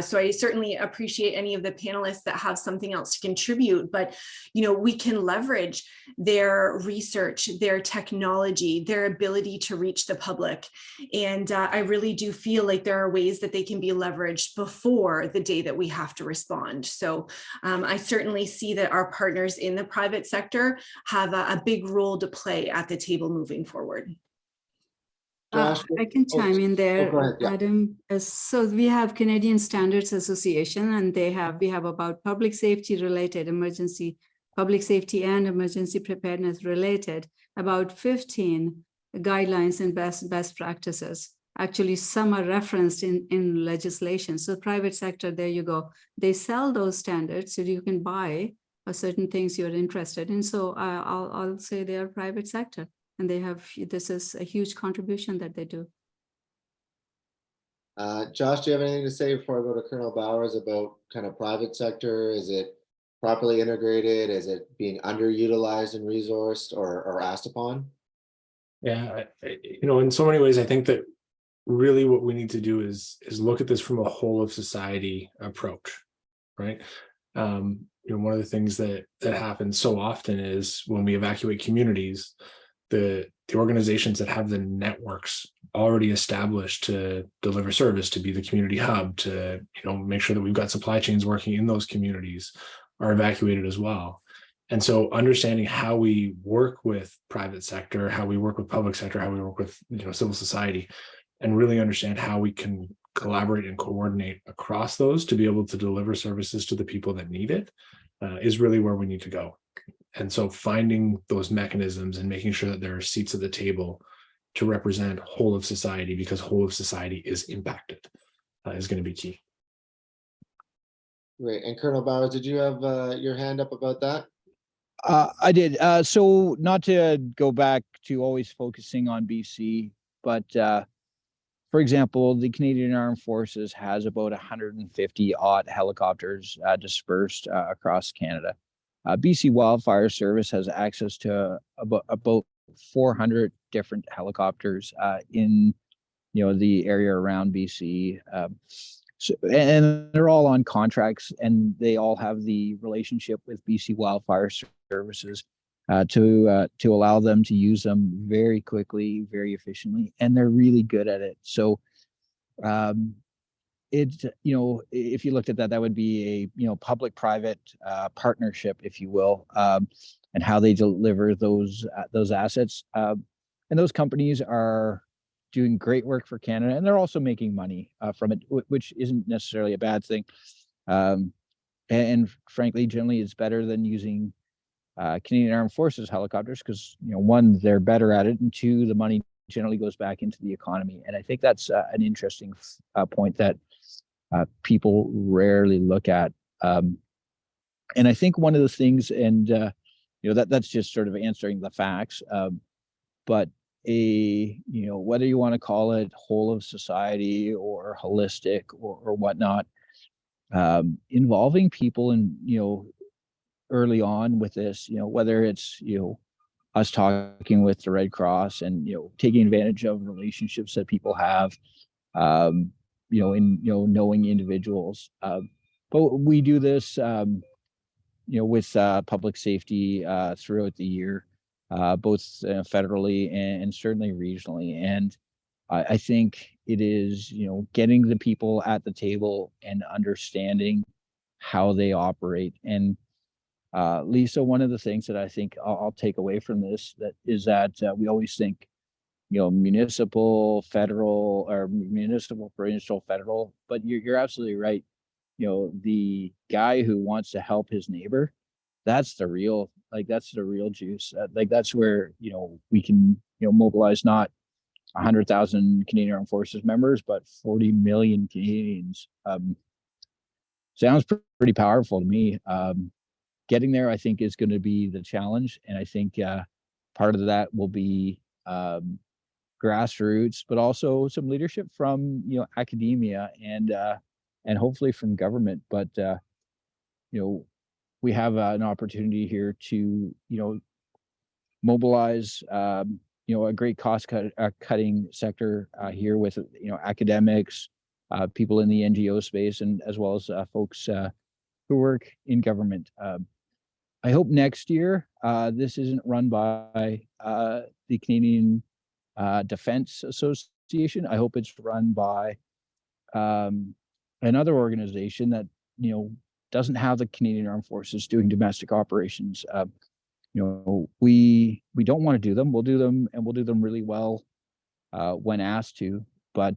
Speaker 6: so I certainly appreciate any of the panelists that have something else to contribute, but, we can leverage their research, their technology, their ability to reach the public. And I really do feel like there are ways that they can be leveraged before the day that we have to respond. So I certainly see that our partners in the private sector have a big role to play at the table moving forward.
Speaker 2: Josh,
Speaker 3: I can chime in there,
Speaker 2: go ahead, yeah.
Speaker 3: Adam. So we have Canadian Standards Association, and we have about public safety related public safety and emergency preparedness related, about 15 guidelines and best practices. Actually, some are referenced in legislation. So private sector, there you go. They sell those standards so you can buy certain things you're interested in. So I'll say they are private sector, and this is a huge contribution that they do.
Speaker 2: Josh, do you have anything to say before I go to Colonel Bowers about kind of private sector? Is it properly integrated? Is it being underutilized and resourced or asked upon?
Speaker 5: Yeah, in so many ways, I think that really what we need to do is look at this from a whole of society approach, right? One of the things that happens so often is when we evacuate communities, the the organizations that have the networks already established to deliver service, to be the community hub, to make sure that we've got supply chains working in those communities, are evacuated as well. And so understanding how we work with private sector, how we work with public sector, how we work with civil society, and really understand how we can collaborate and coordinate across those to be able to deliver services to the people that need it is really where we need to go. And so finding those mechanisms and making sure that there are seats at the table to represent whole of society, because whole of society is impacted, is going to be key.
Speaker 2: Great. And Colonel Bowers, did you have your hand up about that?
Speaker 4: I did. So not to go back to always focusing on BC, but for example, the Canadian Armed Forces has about 150 odd helicopters dispersed across Canada. BC Wildfire Service has access to about 400 different helicopters in the area around BC. So, and they're all on contracts, and they all have the relationship with BC Wildfire Services to allow them to use them very quickly, very efficiently, and they're really good at it. So, it's if you looked at that, that would be a public-private partnership, if you will, and how they deliver those assets. And those companies are doing great work for Canada, and they're also making money from it, which isn't necessarily a bad thing. And frankly, generally, it's better than using Canadian Armed Forces helicopters because, one, they're better at it, and two, the money generally goes back into the economy. And I think that's an interesting point that people rarely look at. And I think one of the things, and that's just sort of answering the facts, but whether you want to call it whole of society or holistic or whatnot, involving people in early on with this, whether it's us talking with the Red Cross and taking advantage of relationships that people have, in knowing individuals, but we do this with public safety throughout the year, both federally and certainly regionally. And I think it is, getting the people at the table and understanding how they operate. And Lisa, one of the things that I think I'll take away from this is that we always think, municipal, federal, or municipal, provincial, federal, but you're absolutely right. The guy who wants to help his neighbor, that's the real juice. That's where, we can, mobilize not 100,000 Canadian Armed Forces members, but 40 million Canadians. Sounds pretty powerful to me. Getting there, I think, is going to be the challenge. And I think part of that will be grassroots, but also some leadership from, academia and hopefully from government. But, we have an opportunity here to, mobilize, a great cutting sector here with, academics, people in the NGO space, and as well as folks who work in government. I hope next year this isn't run by the Canadian Defense Association. I hope it's run by another organization that doesn't have the Canadian Armed Forces doing domestic operations. We don't want to do them. We'll do them, and we'll do them really well when asked to. But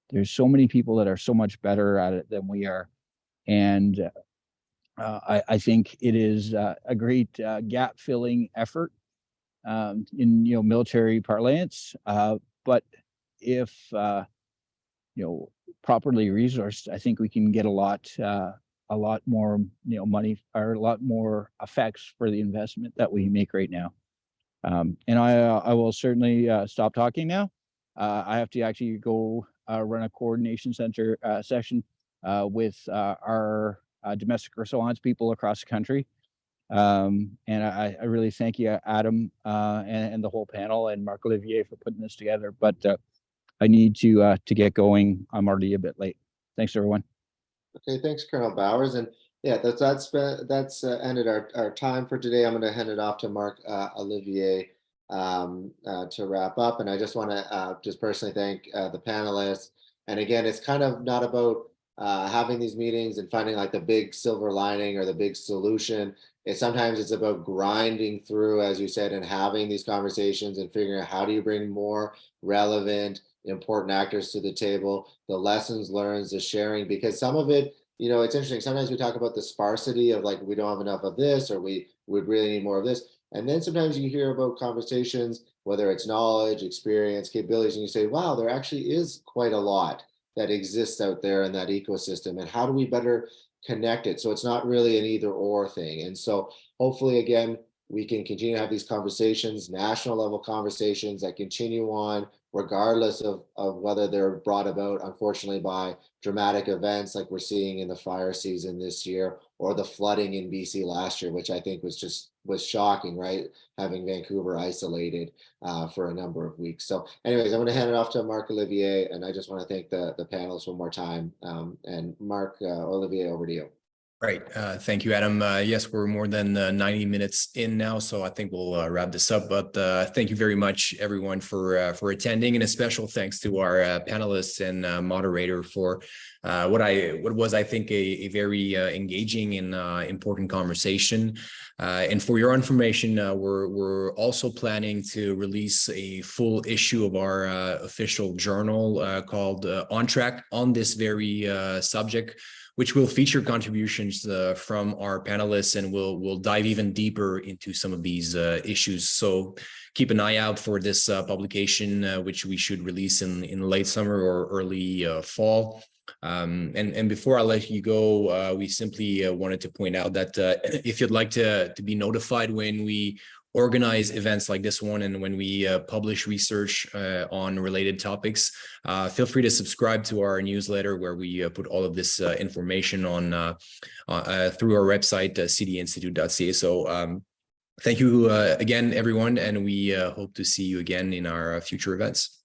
Speaker 4: there's so many people that are so much better at it than we are, and I think it is a great gap-filling effort in military parlance. But if properly resourced, I think we can get a lot more money, or a lot more effects for the investment that we make right now. And I will certainly stop talking now. I have to actually go run a coordination center session with our domestic response people across the country. And I really thank you, Adam, and the whole panel, and Marc Olivier for putting this together. But I need to get going. I'm already a bit late. Thanks, everyone.
Speaker 2: Okay, thanks, Colonel Bowers. And yeah, that's ended our time for today. I'm going to hand it off to Marc Olivier to wrap up. And I just want to just personally thank the panelists. And again, it's kind of not about having these meetings and finding like the big silver lining or the big solution. Sometimes it's about grinding through, as you said, and having these conversations and figuring out how do you bring more relevant, important actors to the table, the lessons learned, the sharing, because some of it, you know, it's interesting. Sometimes we talk about the sparsity of like, we don't have enough of this, or we would really need more of this. And then sometimes you hear about conversations, whether it's knowledge, experience, capabilities, and you say, wow, there actually is quite a lot that exists out there in that ecosystem. And how do we better connect it? So it's not really an either or thing. And so hopefully, again, we can continue to have these conversations, national level conversations that continue on, regardless of whether they're brought about, unfortunately, by dramatic events like we're seeing in the fire season this year, or the flooding in BC last year, which I think was shocking, right? Having Vancouver isolated for a number of weeks. So anyways, I'm going to hand it off to Marc-Olivier, and I just want to thank the panelists one more time. And Marc-Olivier, over to you.
Speaker 1: Right. Thank you, Adam. Yes, we're more than 90 minutes in now, so I think we'll wrap this up. But thank you very much, everyone, for attending, and a special thanks to our panelists and moderator for what was, I think, a very engaging and important conversation. And for your information, we're also planning to release a full issue of our official journal called On Track on this very subject, which will feature contributions from our panelists, and we'll dive even deeper into some of these issues. So keep an eye out for this publication, which we should release in late summer or early fall. And before I let you go, we simply wanted to point out that if you'd like to be notified when we organize events like this one and when we publish research on related topics, feel free to subscribe to our newsletter, where we put all of this information on through our website, cdainstitute.ca. So thank you again, everyone, and we hope to see you again in our future events.